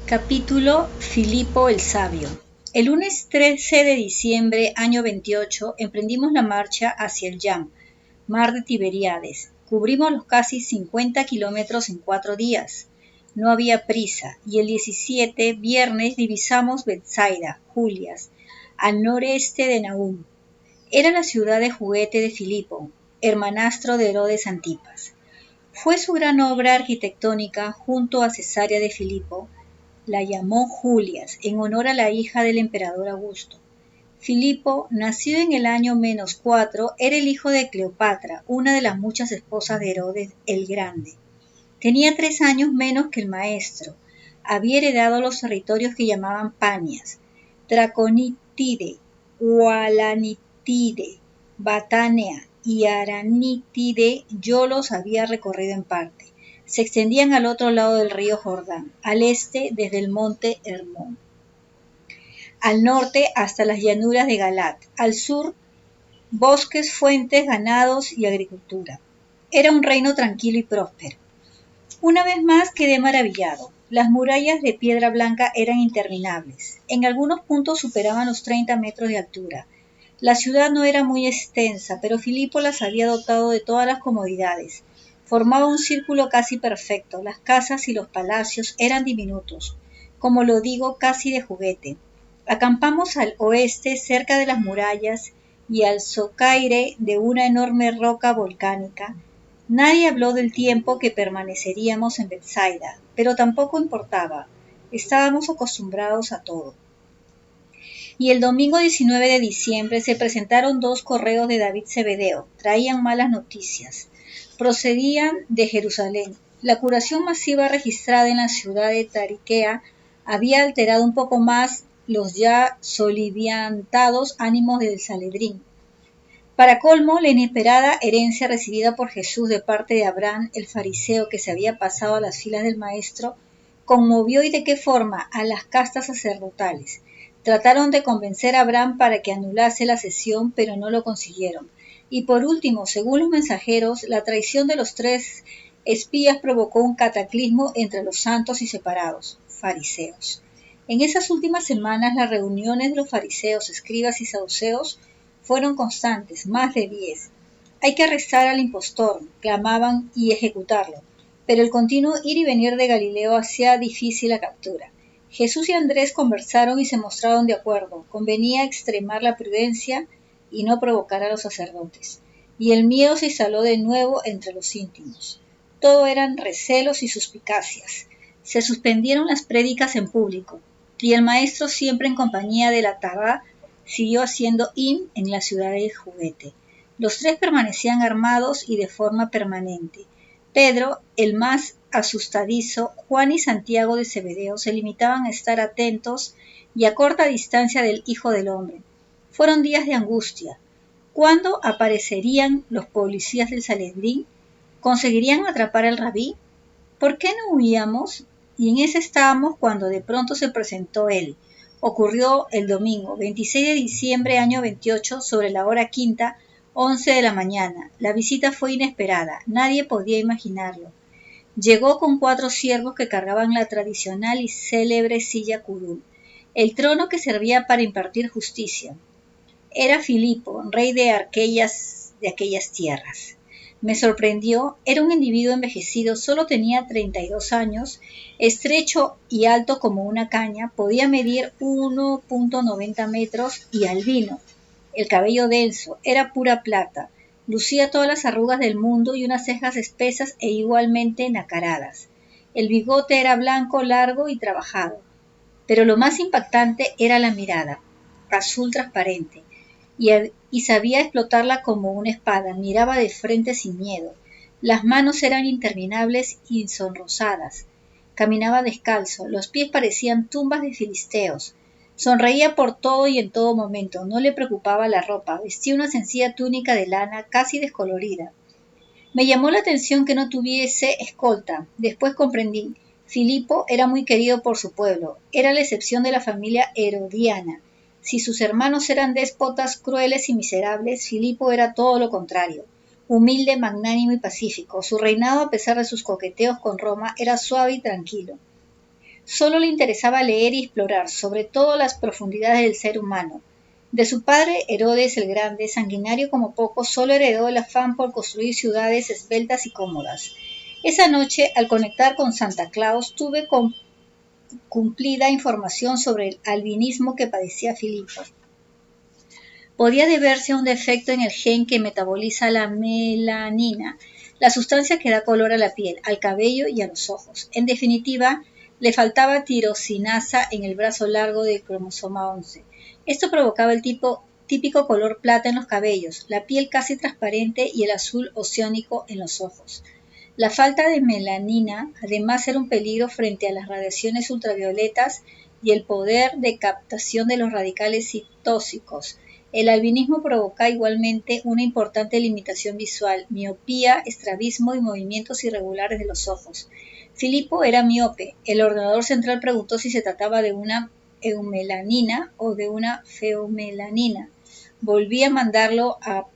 Capítulo Filipo el Sabio. El lunes 13 de diciembre, año 28, emprendimos la marcha hacia el Yam, mar de Tiberíades. Cubrimos los casi 50 kilómetros en 4 días. No había prisa, y el 17, viernes, divisamos Betsaida, Julias, al noreste de Nahum. Era la ciudad de juguete de Filipo, hermanastro de Herodes Antipas. Fue su gran obra arquitectónica junto a Cesarea de Filipo. La llamó Julias, en honor a la hija del emperador Augusto. Filipo, nacido en el año -4, era el hijo de Cleopatra, una de las muchas esposas de Herodes el Grande. Tenía 3 años menos que el maestro. Había heredado los territorios que llamaban Panias, Traconítide, Ualanítide, Batánea y Aranítide. Yo los había recorrido en parte. Se extendían al otro lado del río Jordán, al este desde el monte Hermón, al norte hasta las llanuras de Galat, al sur bosques, fuentes, ganados y agricultura. Era un reino tranquilo y próspero. Una vez más quedé maravillado. Las murallas de piedra blanca eran interminables. En algunos puntos superaban los 30 metros de altura. La ciudad no era muy extensa, pero Filipo las había dotado de todas las comodidades. Formaba un círculo casi perfecto. Las casas y los palacios eran diminutos, como lo digo, casi de juguete. Acampamos al oeste, cerca de las murallas, y al socaire de una enorme roca volcánica. Nadie habló del tiempo que permaneceríamos en Betsaida, pero tampoco importaba. Estábamos acostumbrados a todo. Y el domingo 19 de diciembre se presentaron 2 correos de David Zebedeo. Traían malas noticias. Procedían de Jerusalén. La curación masiva registrada en la ciudad de Tariquea había alterado un poco más los ya soliviantados ánimos del Sanedrín. Para colmo, la inesperada herencia recibida por Jesús de parte de Abraham, el fariseo que se había pasado a las filas del maestro, conmovió, y de qué forma, a las castas sacerdotales. Trataron de convencer a Abraham para que anulase la cesión, pero no lo consiguieron. Y por último, según los mensajeros, la traición de los 3 espías provocó un cataclismo entre los santos y separados, fariseos. En esas últimas semanas, las reuniones de los fariseos, escribas y saduceos fueron constantes, más de 10. Hay que arrestar al impostor, clamaban, y ejecutarlo. Pero el continuo ir y venir de Galileo hacía difícil la captura. Jesús y Andrés conversaron y se mostraron de acuerdo. Convenía extremar la prudencia y no provocar a los sacerdotes. Y el miedo se instaló de nuevo entre los íntimos. Todo eran recelos y suspicacias. Se suspendieron las prédicas en público, y el maestro, siempre en compañía de la Tabá, siguió haciendo en la ciudad del juguete. Los 3 permanecían armados y de forma permanente. Pedro, el más asustadizo, Juan y Santiago de Zebedeo se limitaban a estar atentos y a corta distancia del Hijo del Hombre. Fueron días de angustia. ¿Cuándo aparecerían los policías del Sanedrín? ¿Conseguirían atrapar al rabí? ¿Por qué no huíamos? Y en ese estábamos cuando de pronto se presentó él. Ocurrió el domingo, 26 de diciembre, año 28, sobre la hora quinta, 11 de la mañana. La visita fue inesperada, nadie podía imaginarlo. Llegó con 4 siervos que cargaban la tradicional y célebre silla curul, el trono que servía para impartir justicia. Era Filipo, rey de aquellas tierras. Me sorprendió, era un individuo envejecido, solo tenía 32 años, estrecho y alto como una caña, podía medir 1,90 metros y albino. El cabello denso, era pura plata, lucía todas las arrugas del mundo y unas cejas espesas e igualmente nacaradas. El bigote era blanco, largo y trabajado, pero lo más impactante era la mirada, azul transparente, y sabía explotarla como una espada. Miraba de frente sin miedo. Las manos eran interminables y sonrosadas. Caminaba descalzo, los pies parecían tumbas de filisteos. Sonreía por todo y en todo momento, no le preocupaba la ropa, vestía una sencilla túnica de lana casi descolorida. Me llamó la atención que no tuviese escolta. Después comprendí. Filipo era muy querido por su pueblo, era la excepción de la familia herodiana. Si sus hermanos eran déspotas, crueles y miserables, Filipo era todo lo contrario. Humilde, magnánimo y pacífico, su reinado, a pesar de sus coqueteos con Roma, era suave y tranquilo. Solo le interesaba leer y explorar, sobre todo las profundidades del ser humano. De su padre, Herodes el Grande, sanguinario como pocos, solo heredó el afán por construir ciudades esbeltas y cómodas. Esa noche, al conectar con Santa Claus, tuve cumplida información sobre el albinismo que padecía Filipo. Podía deberse a un defecto en el gen que metaboliza la melanina, la sustancia que da color a la piel, al cabello y a los ojos. En definitiva, le faltaba tirosinasa en el brazo largo del cromosoma 11. Esto provocaba el típico color plata en los cabellos, la piel casi transparente y el azul oceánico en los ojos. La falta de melanina, además, era un peligro frente a las radiaciones ultravioletas y el poder de captación de los radicales citóxicos. El albinismo provoca igualmente una importante limitación visual, miopía, estrabismo y movimientos irregulares de los ojos. Filipo era miope. El ordenador central preguntó si se trataba de una eumelanina o de una feomelanina. Volví a mandarlo a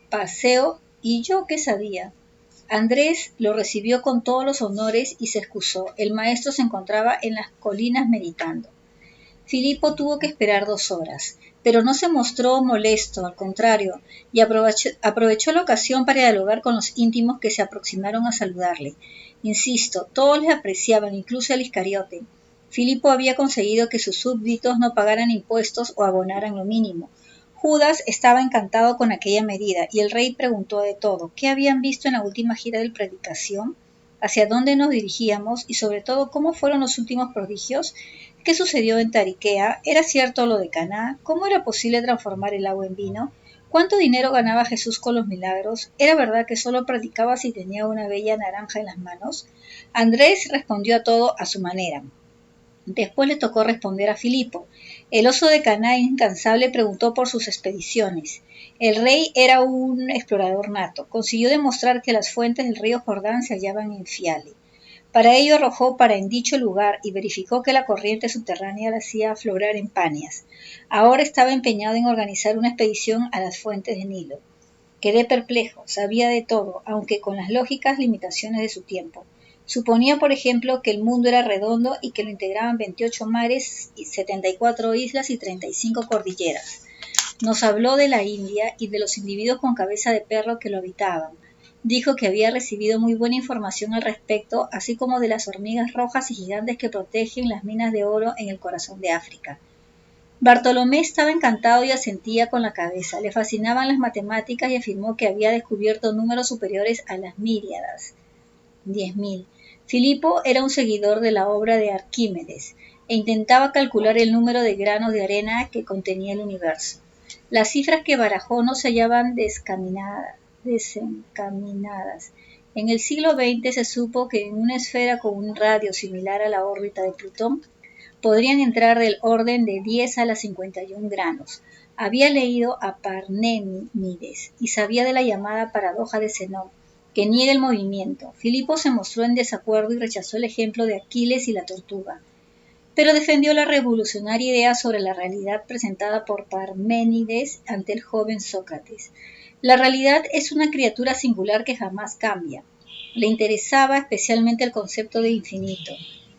paseo y yo qué sabía. Andrés lo recibió con todos los honores y se excusó. El maestro se encontraba en las colinas meditando. Filipo tuvo que esperar 2 horas, pero no se mostró molesto, al contrario, y aprovechó la ocasión para dialogar con los íntimos que se aproximaron a saludarle. Insisto, todos le apreciaban, incluso el Iscariote. Filipo había conseguido que sus súbditos no pagaran impuestos o abonaran lo mínimo. Judas estaba encantado con aquella medida, y el rey preguntó de todo: ¿qué habían visto en la última gira de predicación? ¿Hacia dónde nos dirigíamos? Y sobre todo, ¿cómo fueron los últimos prodigios? ¿Qué sucedió en Tariquea? ¿Era cierto lo de Caná? ¿Cómo era posible transformar el agua en vino? ¿Cuánto dinero ganaba Jesús con los milagros? ¿Era verdad que solo predicaba si tenía una bella naranja en las manos? Andrés respondió a todo a su manera. Después le tocó responder a Filipo. El oso de Caná, incansable, preguntó por sus expediciones. El rey era un explorador nato. Consiguió demostrar que las fuentes del río Jordán se hallaban en Fiale. Para ello arrojó para en dicho lugar y verificó que la corriente subterránea la hacía aflorar en Panias. Ahora estaba empeñado en organizar una expedición a las fuentes del Nilo. Quedé perplejo, sabía de todo, aunque con las lógicas limitaciones de su tiempo. Suponía, por ejemplo, que el mundo era redondo y que lo integraban 28 mares, 74 islas y 35 cordilleras. Nos habló de la India y de los individuos con cabeza de perro que lo habitaban. Dijo que había recibido muy buena información al respecto, así como de las hormigas rojas y gigantes que protegen las minas de oro en el corazón de África. Bartolomé estaba encantado y asentía con la cabeza. Le fascinaban las matemáticas y afirmó que había descubierto números superiores a las míriadas, 10.000. Filipo era un seguidor de la obra de Arquímedes e intentaba calcular el número de granos de arena que contenía el universo. Las cifras que barajó no se hallaban desencaminadas. En el siglo XX se supo que en una esfera con un radio similar a la órbita de Plutón podrían entrar del orden de 10 a la 51 granos. Había leído a Parménides y sabía de la llamada paradoja de Zenón, que niega el movimiento. Filipo se mostró en desacuerdo y rechazó el ejemplo de Aquiles y la tortuga, pero defendió la revolucionaria idea sobre la realidad presentada por Parménides ante el joven Sócrates. La realidad es una criatura singular que jamás cambia. Le interesaba especialmente el concepto de infinito.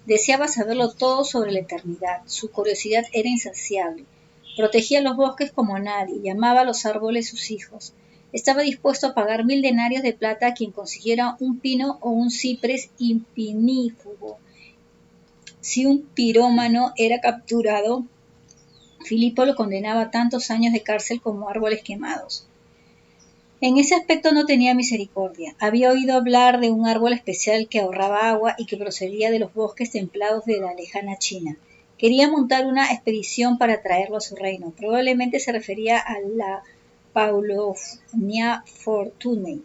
Deseaba saberlo todo sobre la eternidad. Su curiosidad era insaciable. Protegía los bosques como nadie, llamaba a los árboles sus hijos. Estaba dispuesto a pagar 1000 denarios de plata a quien consiguiera un pino o un ciprés impinífugo. Si un pirómano era capturado, Filipo lo condenaba a tantos años de cárcel como árboles quemados. En ese aspecto no tenía misericordia. Había oído hablar de un árbol especial que ahorraba agua y que procedía de los bosques templados de la lejana China. Quería montar una expedición para traerlo a su reino. Probablemente se refería a la Paulownia Fortunei,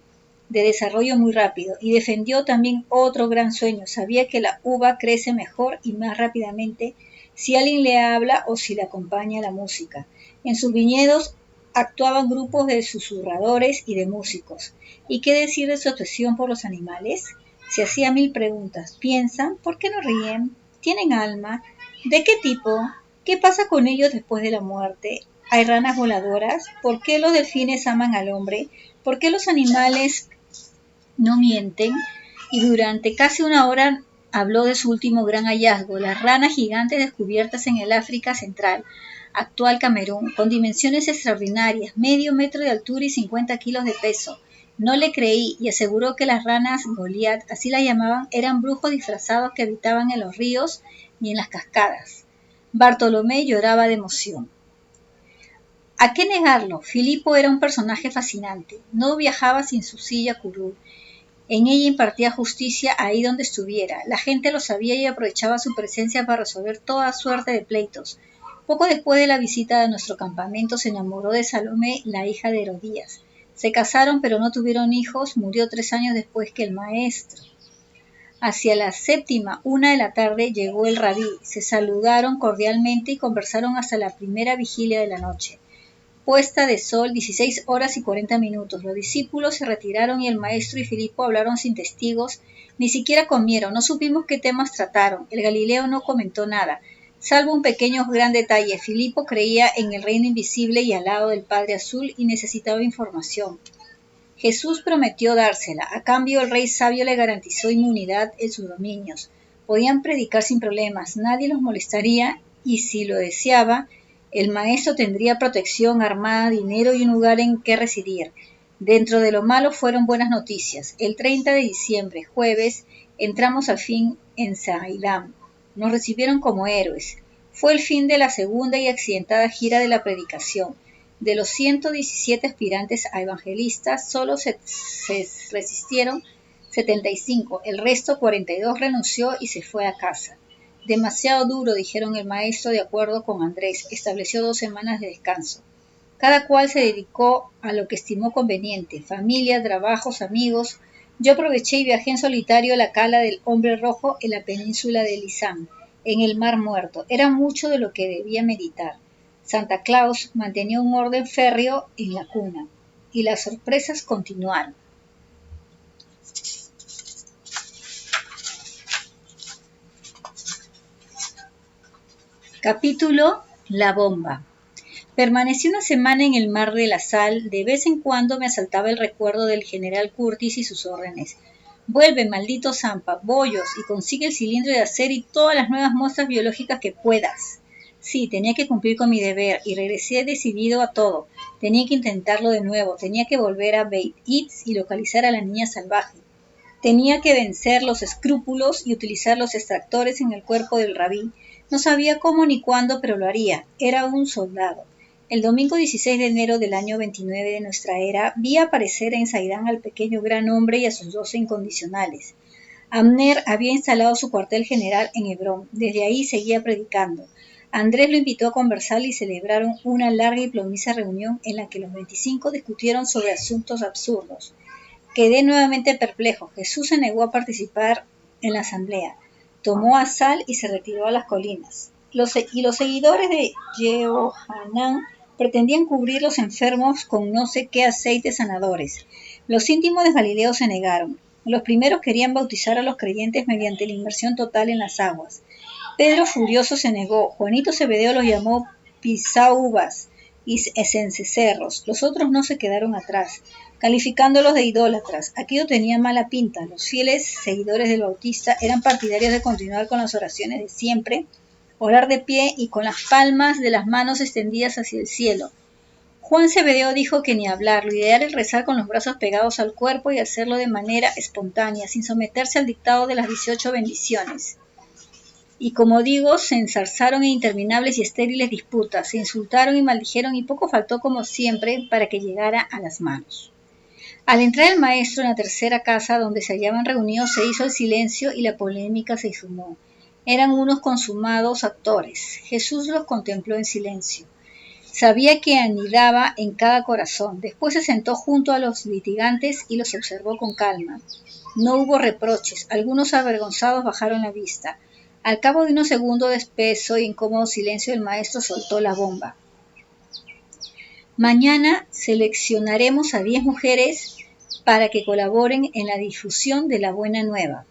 de desarrollo muy rápido, y defendió también otro gran sueño. Sabía que la uva crece mejor y más rápidamente si alguien le habla o si le acompaña la música. En sus viñedos actuaban grupos de susurradores y de músicos. ¿Y qué decir de su obsesión por los animales? Se hacía 1000 preguntas. ¿Piensan? ¿Por qué no ríen? ¿Tienen alma? ¿De qué tipo? ¿Qué pasa con ellos después de la muerte? ¿Hay ranas voladoras? ¿Por qué los delfines aman al hombre? ¿Por qué los animales no mienten? Y durante casi 1 hora habló de su último gran hallazgo, las ranas gigantes descubiertas en el África Central, actual Camerún, con dimensiones extraordinarias, medio metro de altura y 50 kilos de peso. No le creí y aseguró que las ranas Goliat, así las llamaban, eran brujos disfrazados que habitaban en los ríos y en las cascadas. Bartolomé lloraba de emoción. ¿A qué negarlo? Filipo era un personaje fascinante. No viajaba sin su silla curul. En ella impartía justicia ahí donde estuviera. La gente lo sabía y aprovechaba su presencia para resolver toda suerte de pleitos. Poco después de la visita de nuestro campamento se enamoró de Salomé, la hija de Herodías. Se casaron pero no tuvieron hijos, murió 3 años después que el maestro. Hacia la 7:01 de la tarde llegó el rabí. Se saludaron cordialmente y conversaron hasta la primera vigilia de la noche. Puesta de sol, 16 horas y 40 minutos. Los discípulos se retiraron y el maestro y Filipo hablaron sin testigos, ni siquiera comieron, no supimos qué temas trataron. El Galileo no comentó nada, salvo un pequeño gran detalle. Filipo creía en el reino invisible y alado del Padre Azul y necesitaba información. Jesús prometió dársela, a cambio el rey sabio le garantizó inmunidad en sus dominios. Podían predicar sin problemas, nadie los molestaría y si lo deseaba, el maestro tendría protección, armada, dinero y un lugar en que residir. Dentro de lo malo fueron buenas noticias. El 30 de diciembre, jueves, entramos al fin en Sailám. Nos recibieron como héroes. Fue el fin de la segunda y accidentada gira de la predicación. De los 117 aspirantes a evangelistas, solo se resistieron 75. El resto, 42, renunció y se fue a casa. Demasiado duro, dijeron el maestro de acuerdo con Andrés. Estableció 2 semanas de descanso. Cada cual se dedicó a lo que estimó conveniente, familia, trabajos, amigos. Yo aproveché y viajé en solitario a la cala del Hombre Rojo en la península de Lizán, en el Mar Muerto. Era mucho de lo que debía meditar. Santa Claus mantenía un orden férreo en la cuna, y las sorpresas continuaron. Capítulo La bomba. Permanecí una semana en el Mar de la Sal. De vez en cuando me asaltaba el recuerdo del general Curtis y sus órdenes. Vuelve, maldito Zampa, bollos, y consigue el cilindro de acero y todas las nuevas muestras biológicas que puedas. Sí, tenía que cumplir con mi deber, y regresé decidido a todo. Tenía que intentarlo de nuevo, tenía que volver a Beit Itz y localizar a la niña salvaje. Tenía que vencer los escrúpulos y utilizar los extractores en el cuerpo del rabí. No sabía cómo ni cuándo, pero lo haría. Era un soldado. El domingo 16 de enero del año 29 de nuestra era, vi aparecer en Saidán al pequeño gran hombre y a sus 12 incondicionales. Abner había instalado su cuartel general en Hebrón. Desde ahí seguía predicando. Andrés lo invitó a conversar y celebraron una larga y plomiza reunión en la que los 25 discutieron sobre asuntos absurdos. Quedé nuevamente perplejo. Jesús se negó a participar en la asamblea. Tomó a Sal y se retiró a las colinas. Los seguidores de Jehohanán pretendían cubrir los enfermos con no sé qué aceites sanadores. Los íntimos de Galileo se negaron. Los primeros querían bautizar a los creyentes mediante la inmersión total en las aguas. Pedro furioso se negó. Juanito Zebedeo los llamó pisaubas y cencerros. Los otros no se quedaron atrás, calificándolos de idólatras. Aquello tenía mala pinta. Los fieles seguidores del Bautista eran partidarios de continuar con las oraciones de siempre, orar de pie y con las palmas de las manos extendidas hacia el cielo. Juan Zebedeo dijo que ni hablar, lo ideal es rezar con los brazos pegados al cuerpo y hacerlo de manera espontánea, sin someterse al dictado de las 18 bendiciones. Y como digo, se ensarzaron en interminables y estériles disputas, se insultaron y maldijeron y poco faltó como siempre para que llegara a las manos. Al entrar el maestro en la tercera casa donde se hallaban reunidos se hizo el silencio y la polémica se sumó. Eran unos consumados actores. Jesús los contempló en silencio. Sabía que anidaba en cada corazón. Después se sentó junto a los litigantes y los observó con calma. No hubo reproches. Algunos avergonzados bajaron la vista. Al cabo de unos segundos de espeso e incómodo silencio, el maestro soltó la bomba. Mañana seleccionaremos a 10 mujeres para que colaboren en la difusión de la buena nueva.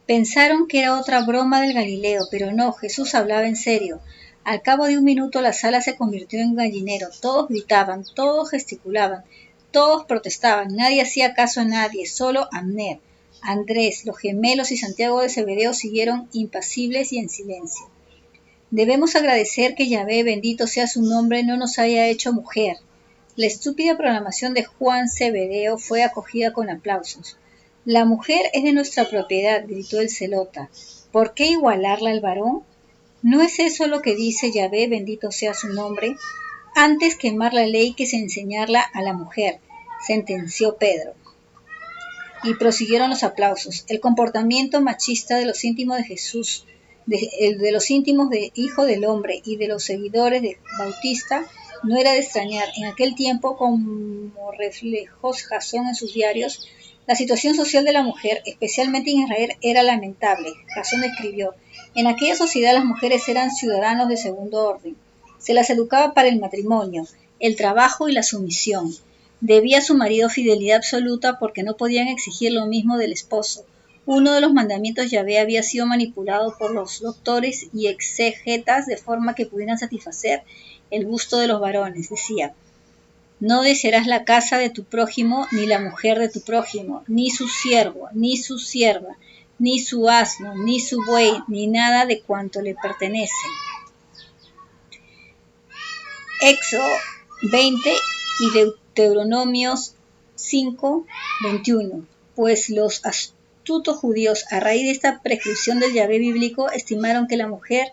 Pensaron que era otra broma del Galileo, pero no, Jesús hablaba en serio. Al cabo de un minuto la sala se convirtió en gallinero. Todos gritaban, todos gesticulaban, todos protestaban. Nadie hacía caso a nadie, solo Abner. Andrés, los gemelos y Santiago de Zebedeo siguieron impasibles y en silencio. Debemos agradecer que Yahvé, bendito sea su nombre, no nos haya hecho mujer. La estúpida proclamación de Juan Zebedeo fue acogida con aplausos. La mujer es de nuestra propiedad, gritó el celota. ¿Por qué igualarla al varón? ¿No es eso lo que dice Yahvé, bendito sea su nombre? Antes quemar la ley que se enseñarla a la mujer, sentenció Pedro. Y prosiguieron los aplausos. El comportamiento machista de los íntimos de Jesús, de los íntimos de Hijo del Hombre y de los seguidores de Bautista, no era de extrañar. En aquel tiempo, como reflejó Jasón en sus diarios, la situación social de la mujer, especialmente en Israel, era lamentable. Jasón escribió: en aquella sociedad las mujeres eran ciudadanos de segundo orden. Se las educaba para el matrimonio, el trabajo y la sumisión. Debía a su marido fidelidad absoluta porque no podían exigir lo mismo del esposo. Uno de los mandamientos Yahvé había sido manipulado por los doctores y exegetas de forma que pudieran satisfacer el gusto de los varones. Decía: no desearás la casa de tu prójimo, ni la mujer de tu prójimo, ni su siervo, ni su sierva, ni su asno, ni su buey, ni nada de cuanto le pertenece. Éxodo 20 y Deuteronomios 5, 21. Pues los astutos judíos, a raíz de esta prescripción del Yahvé bíblico, estimaron que la mujer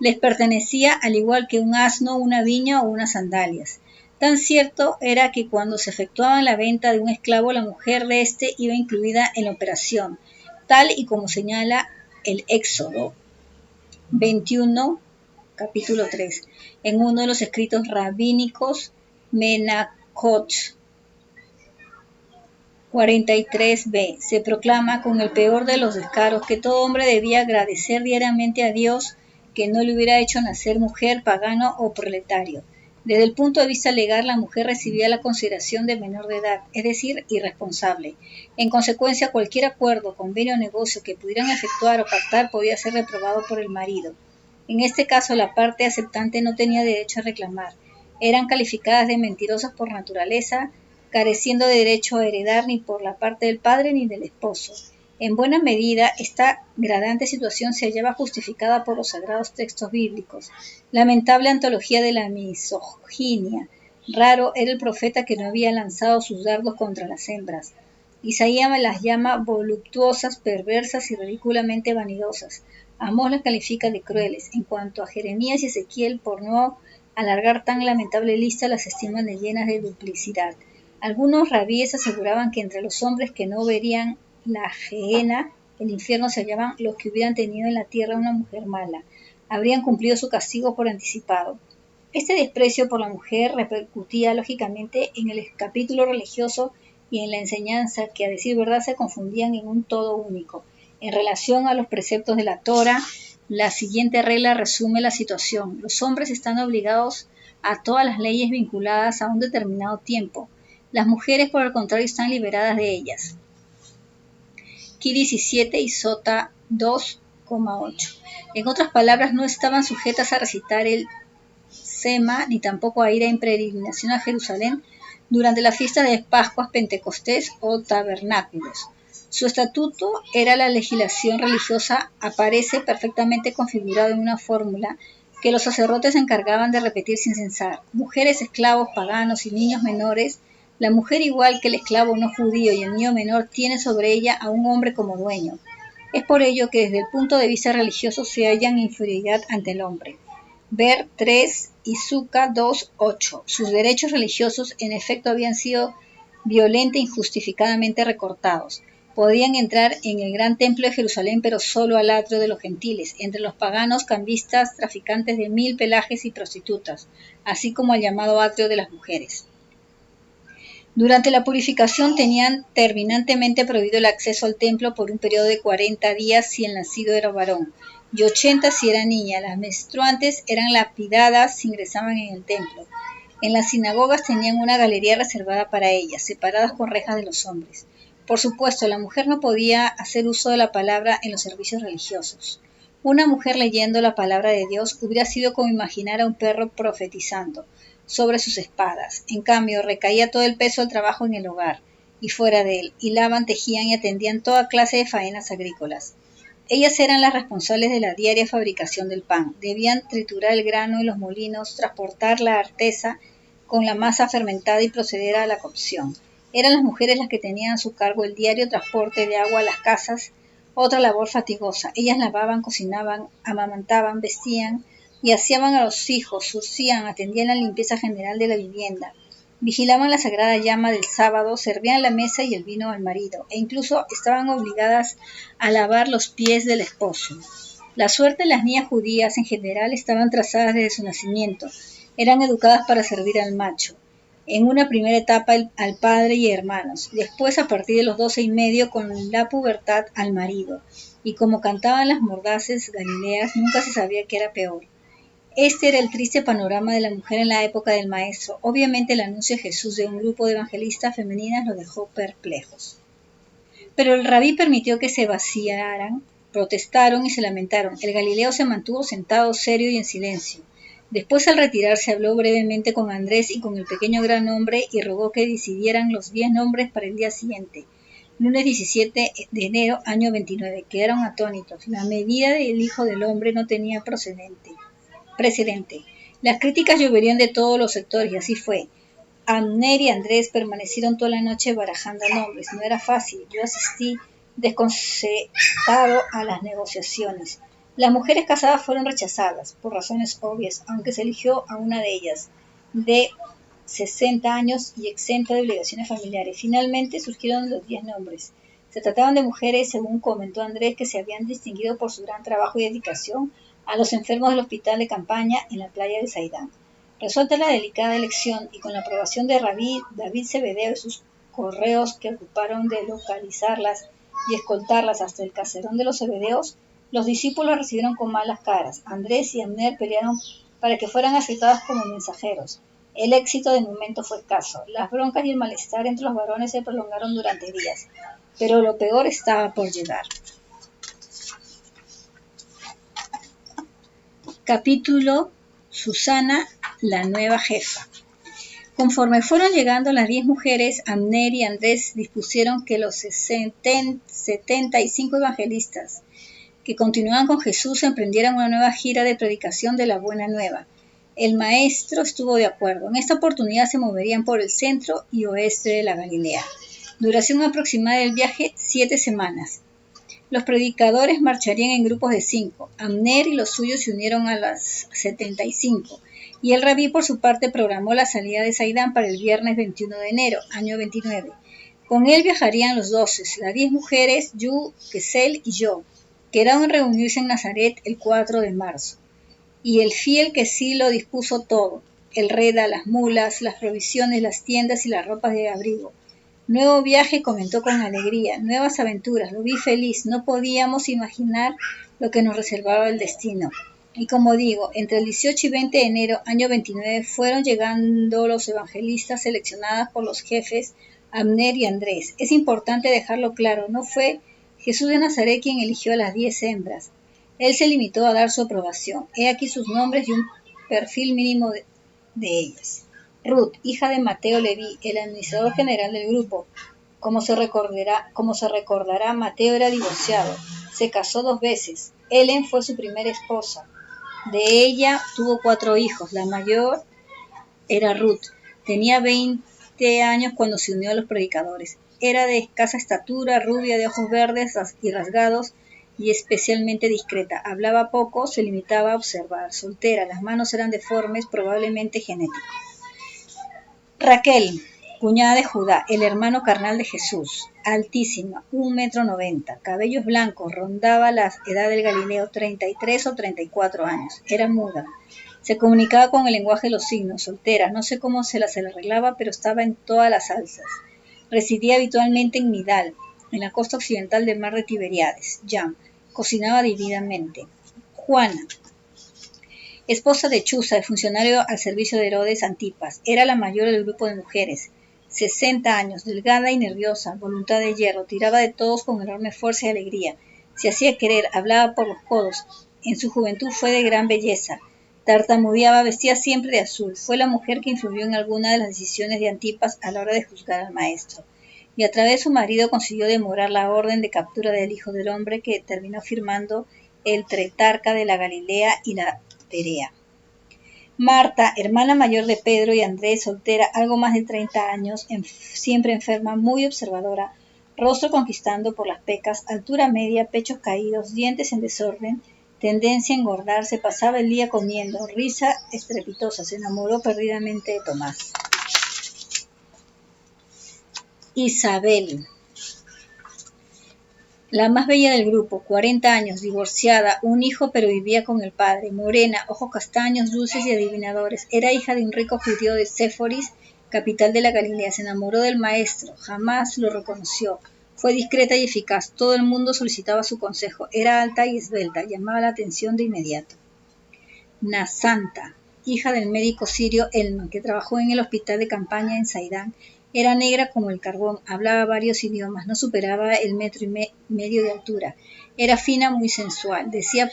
les pertenecía al igual que un asno, una viña o unas sandalias. Tan cierto era que cuando se efectuaba la venta de un esclavo, la mujer de éste iba incluida en la operación, tal y como señala el Éxodo 21, capítulo 3, en uno de los escritos rabínicos Menachot 43b. Se proclama con el peor de los descaros que todo hombre debía agradecer diariamente a Dios que no le hubiera hecho nacer mujer, pagano o proletario. Desde el punto de vista legal, la mujer recibía la consideración de menor de edad, es decir, irresponsable. En consecuencia, cualquier acuerdo, convenio o negocio que pudieran efectuar o pactar podía ser reprobado por el marido. En este caso, la parte aceptante no tenía derecho a reclamar. Eran calificadas de mentirosas por naturaleza, careciendo de derecho a heredar ni por la parte del padre ni del esposo. En buena medida, esta gradante situación se hallaba justificada por los sagrados textos bíblicos. Lamentable antología de la misoginia. Raro era el profeta que no había lanzado sus dardos contra las hembras. Isaías las llama voluptuosas, perversas y ridículamente vanidosas. Amós las califica de crueles. En cuanto a Jeremías y Ezequiel, por no alargar tan lamentable lista, las estiman de llenas de duplicidad. Algunos rabíes aseguraban que entre los hombres que no verían la Gehenna, el infierno, se hallaban los que hubieran tenido en la tierra una mujer mala. Habrían cumplido su castigo por anticipado. Este desprecio por la mujer repercutía lógicamente en el capítulo religioso y en la enseñanza, que a decir verdad se confundían en un todo único. En relación a los preceptos de la Torá, la siguiente regla resume la situación. Los hombres están obligados a todas las leyes vinculadas a un determinado tiempo. Las mujeres, por el contrario, están liberadas de ellas. Ki 17 y Sota 2,8. En otras palabras, no estaban sujetas a recitar el Sema, ni tampoco a ir en peregrinación a Jerusalén durante la fiesta de Pascuas, Pentecostés o Tabernáculos. Su estatuto era la legislación religiosa, aparece perfectamente configurado en una fórmula que los sacerdotes se encargaban de repetir sin cesar. Mujeres, esclavos, paganos y niños menores. La mujer, igual que el esclavo no judío y el niño menor, tiene sobre ella a un hombre como dueño. Es por ello que desde el punto de vista religioso se hallan en inferioridad ante el hombre. Ver 3 y Suca 2:8. Sus derechos religiosos en efecto habían sido violenta e injustificadamente recortados. Podían entrar en el gran templo de Jerusalén, pero solo al atrio de los gentiles, entre los paganos, cambistas, traficantes de 1000 pelajes y prostitutas, así como al llamado atrio de las mujeres. Durante la purificación tenían terminantemente prohibido el acceso al templo por un periodo de 40 días si el nacido era varón, y 80 si era niña. Las menstruantes eran lapidadas si ingresaban en el templo. En las sinagogas tenían una galería reservada para ellas, separadas con rejas de los hombres. Por supuesto, la mujer no podía hacer uso de la palabra en los servicios religiosos. Una mujer leyendo la palabra de Dios hubiera sido como imaginar a un perro profetizando sobre sus espadas. En cambio, recaía todo el peso del trabajo en el hogar. y fuera de él, hilaban, tejían y atendían toda clase de faenas agrícolas. Ellas eran las responsables de la diaria fabricación del pan. Debían triturar el grano en los molinos, transportar la arteza con la masa fermentada y proceder a la cocción. Eran las mujeres las que tenían a su cargo el diario transporte de agua a las casas, otra labor fatigosa. Ellas lavaban, cocinaban, amamantaban, vestían y aseaban a los hijos, surcían, atendían la limpieza general de la vivienda, vigilaban la sagrada llama del sábado, servían la mesa y el vino al marido, e incluso estaban obligadas a lavar los pies del esposo. La suerte de las niñas judías en general estaban trazadas desde su nacimiento. Eran educadas para servir al macho. En una primera etapa al padre y hermanos, después a partir de los 12 y medio con la pubertad al marido. Y como cantaban las mordaces galileas, nunca se sabía qué era peor. Este era el triste panorama de la mujer en la época del Maestro. Obviamente el anuncio de Jesús de un grupo de evangelistas femeninas los dejó perplejos. Pero el rabí permitió que se vaciaran, protestaron y se lamentaron. El Galileo se mantuvo sentado, serio y en silencio. Después, al retirarse, habló brevemente con Andrés y con el pequeño gran hombre y rogó que decidieran los 10 nombres para el día siguiente, lunes 17 de enero, año 29. Quedaron atónitos. La medida del Hijo del Hombre no tenía precedente. Las críticas lloverían de todos los sectores y así fue. Abner y Andrés permanecieron toda la noche barajando nombres. No era fácil. Yo asistí desconcertado a las negociaciones. Las mujeres casadas fueron rechazadas, por razones obvias, aunque se eligió a una de ellas, de 60 años y exenta de obligaciones familiares. Finalmente surgieron los 10 nombres. Se trataban de mujeres, según comentó Andrés, que se habían distinguido por su gran trabajo y dedicación a los enfermos del hospital de campaña en la playa de Saidán. Resuelta la delicada elección y con la aprobación de Rabí David Zebedeo y sus correos que ocuparon de localizarlas y escoltarlas hasta el caserón de los Zebedeos, los discípulos recibieron con malas caras. Andrés y Abner pelearon para que fueran aceptados como mensajeros. El éxito de momento fue escaso. Las broncas y el malestar entre los varones se prolongaron durante días, pero lo peor estaba por llegar. Capítulo Susana, la nueva jefa. Conforme fueron llegando las 10 mujeres, Abner y Andrés dispusieron que los 75 evangelistas que continuaban con Jesús emprendieran una nueva gira de predicación de la buena nueva. El maestro estuvo de acuerdo. En esta oportunidad se moverían por el centro y oeste de la Galilea. Duración aproximada del viaje, 7 semanas. Los predicadores marcharían en grupos de 5. Abner y los suyos se unieron a las 75. Y el rabí, por su parte, programó la salida de Saidán para el viernes 21 de enero, año 29. Con él viajarían los 12, las 10 mujeres, Yu, Kesel y yo. Quedaron reunirse en Nazaret el 4 de marzo. Y el fiel que sí lo dispuso todo, el reda, las mulas, las provisiones, las tiendas y las ropas de abrigo. Nuevo viaje, comentó con alegría, nuevas aventuras, lo vi feliz, no podíamos imaginar lo que nos reservaba el destino. Y como digo, entre el 18 y 20 de enero, año 29, fueron llegando los evangelistas seleccionados por los jefes Abner y Andrés. Es importante dejarlo claro, no fue Jesús de Nazaret quien eligió a las 10 hembras. Él se limitó a dar su aprobación. He aquí sus nombres y un perfil mínimo de ellas. Ruth, hija de Mateo Leví, el administrador general del grupo. Como se recordará, Mateo era divorciado. Se casó 2 veces. Helen fue su primera esposa. De ella tuvo 4 hijos. La mayor era Ruth. Tenía 20 años cuando se unió a los predicadores. Era de escasa estatura, rubia, de ojos verdes y rasgados y especialmente discreta. Hablaba poco, se limitaba a observar. Soltera, las manos eran deformes, probablemente genético. Raquel, cuñada de Judá, el hermano carnal de Jesús, altísima, 1,90 m, cabellos blancos, rondaba la edad del Galileo, 33 o 34 años, era muda. Se comunicaba con el lenguaje de los signos, soltera, no sé cómo se las arreglaba, pero estaba en todas las salsas. Residía habitualmente en Midal, en la costa occidental del mar de Tiberíades. Jam, cocinaba divinamente. Juana, esposa de Chuza, el funcionario al servicio de Herodes Antipas, era la mayor del grupo de mujeres. 60 años, delgada y nerviosa, voluntad de hierro, tiraba de todos con enorme fuerza y alegría. Se hacía querer, hablaba por los codos. En su juventud fue de gran belleza. Tartamudeaba, vestía siempre de azul. Fue la mujer que influyó en alguna de las decisiones de Antipas a la hora de juzgar al maestro. y a través de su marido consiguió demorar la orden de captura del Hijo del Hombre que terminó firmando el Tetrarca de la Galilea y la Perea. Marta, hermana mayor de Pedro y Andrés, soltera, algo más de 30 años, siempre enferma, muy observadora, rostro conquistando por las pecas, altura media, pechos caídos, dientes en desorden, tendencia a engordar, se pasaba el día comiendo, risa estrepitosa, se enamoró perdidamente de Tomás. Isabel, la más bella del grupo, 40 años, divorciada, un hijo pero vivía con el padre, morena, ojos castaños, dulces y adivinadores. Era hija de un rico judío de Séforis, capital de la Galilea. Se enamoró del maestro, jamás lo reconoció. Fue discreta y eficaz, todo el mundo solicitaba su consejo. Era alta y esbelta, llamaba la atención de inmediato. Nasanta, hija del médico sirio Elman, que trabajó en el hospital de campaña en Saidán. Era negra como el carbón, hablaba varios idiomas, no superaba el 1,5 metros de altura. Era fina, muy sensual, decía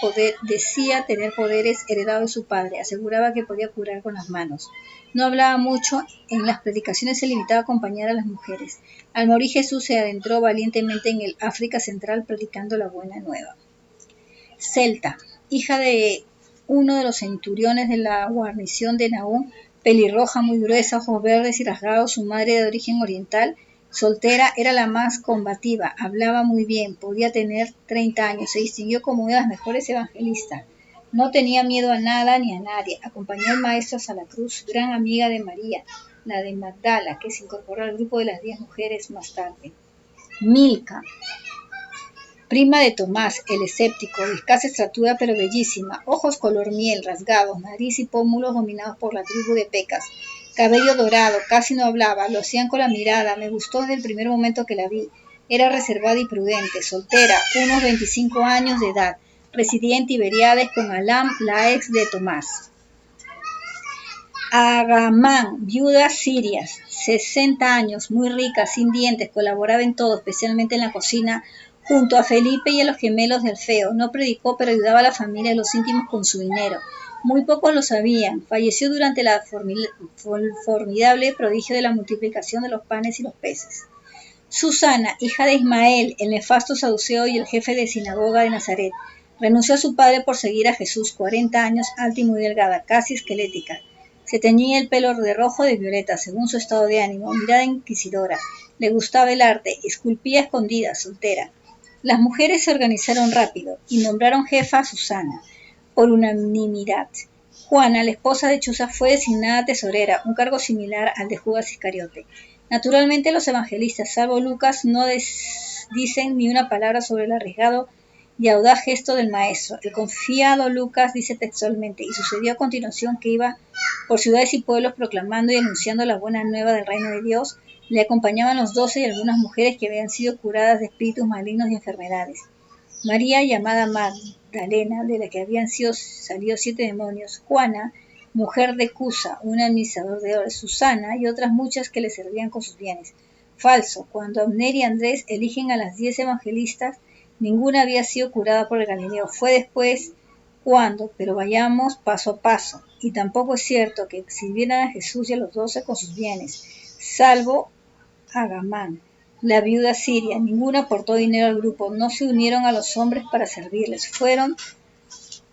tener poderes heredados de su padre, aseguraba que podía curar con las manos. No hablaba mucho, en las predicaciones se limitaba a acompañar a las mujeres. Al morir Jesús se adentró valientemente en el África Central predicando la buena nueva. Celta, hija de uno de los centuriones de la guarnición de Nahum, pelirroja, muy gruesa, ojos verdes y rasgados, su madre de origen oriental, soltera, era la más combativa, hablaba muy bien, podía tener 30 años, se distinguió como una de las mejores evangelistas. No tenía miedo a nada ni a nadie, acompañó al maestro hasta la cruz, gran amiga de María, la de Magdala, que se incorporó al grupo de las 10 mujeres más tarde. Milca, prima de Tomás, el escéptico, de escasa estatura pero bellísima, ojos color miel, rasgados, nariz y pómulos dominados por la tribu de Pecas, cabello dorado, casi no hablaba, lo hacían con la mirada, me gustó desde el primer momento que la vi. Era reservada y prudente, soltera, unos 25 años de edad, residía en Tiberíades con Alam, la ex de Tomás. Agamán, viuda siria, 60 años, muy rica, sin dientes, colaboraba en todo, especialmente en la cocina, junto a Felipe y a los gemelos de Alfeo. No predicó, pero ayudaba a la familia y los íntimos con su dinero. Muy pocos lo sabían. Falleció durante el formidable prodigio de la multiplicación de los panes y los peces. Susana, hija de Ismael, el nefasto saduceo y el jefe de sinagoga de Nazaret, renunció a su padre por seguir a Jesús, 40 años, alta y muy delgada, casi esquelética. Se teñía el pelo de rojo o de violeta, según su estado de ánimo, mirada inquisidora. Le gustaba el arte, esculpía escondida, soltera. Las mujeres se organizaron rápido y nombraron jefa a Susana, por unanimidad. Juana, la esposa de Chuza, fue designada tesorera, un cargo similar al de Judas Iscariote. Naturalmente los evangelistas, salvo Lucas, no dicen ni una palabra sobre el arriesgado y audaz gesto del maestro. El confiado Lucas dice textualmente, y sucedió a continuación que iba por ciudades y pueblos proclamando y anunciando la buena nueva del reino de Dios. Le acompañaban los 12 y algunas mujeres que habían sido curadas de espíritus malignos y enfermedades. María, llamada Magdalena, de la que habían salido 7 demonios, Juana, mujer de Cusa, un administrador de oro, Susana y otras muchas que le servían con sus bienes. Falso, cuando Abner y Andrés eligen a las 10 evangelistas, ninguna había sido curada por el Galileo. Fue después cuando, pero vayamos paso a paso. Y tampoco es cierto que sirvieran a Jesús y a los 12 con sus bienes, salvo Agamán, la viuda siria. Ninguna aportó dinero al grupo, no se unieron a los hombres para servirles. Fueron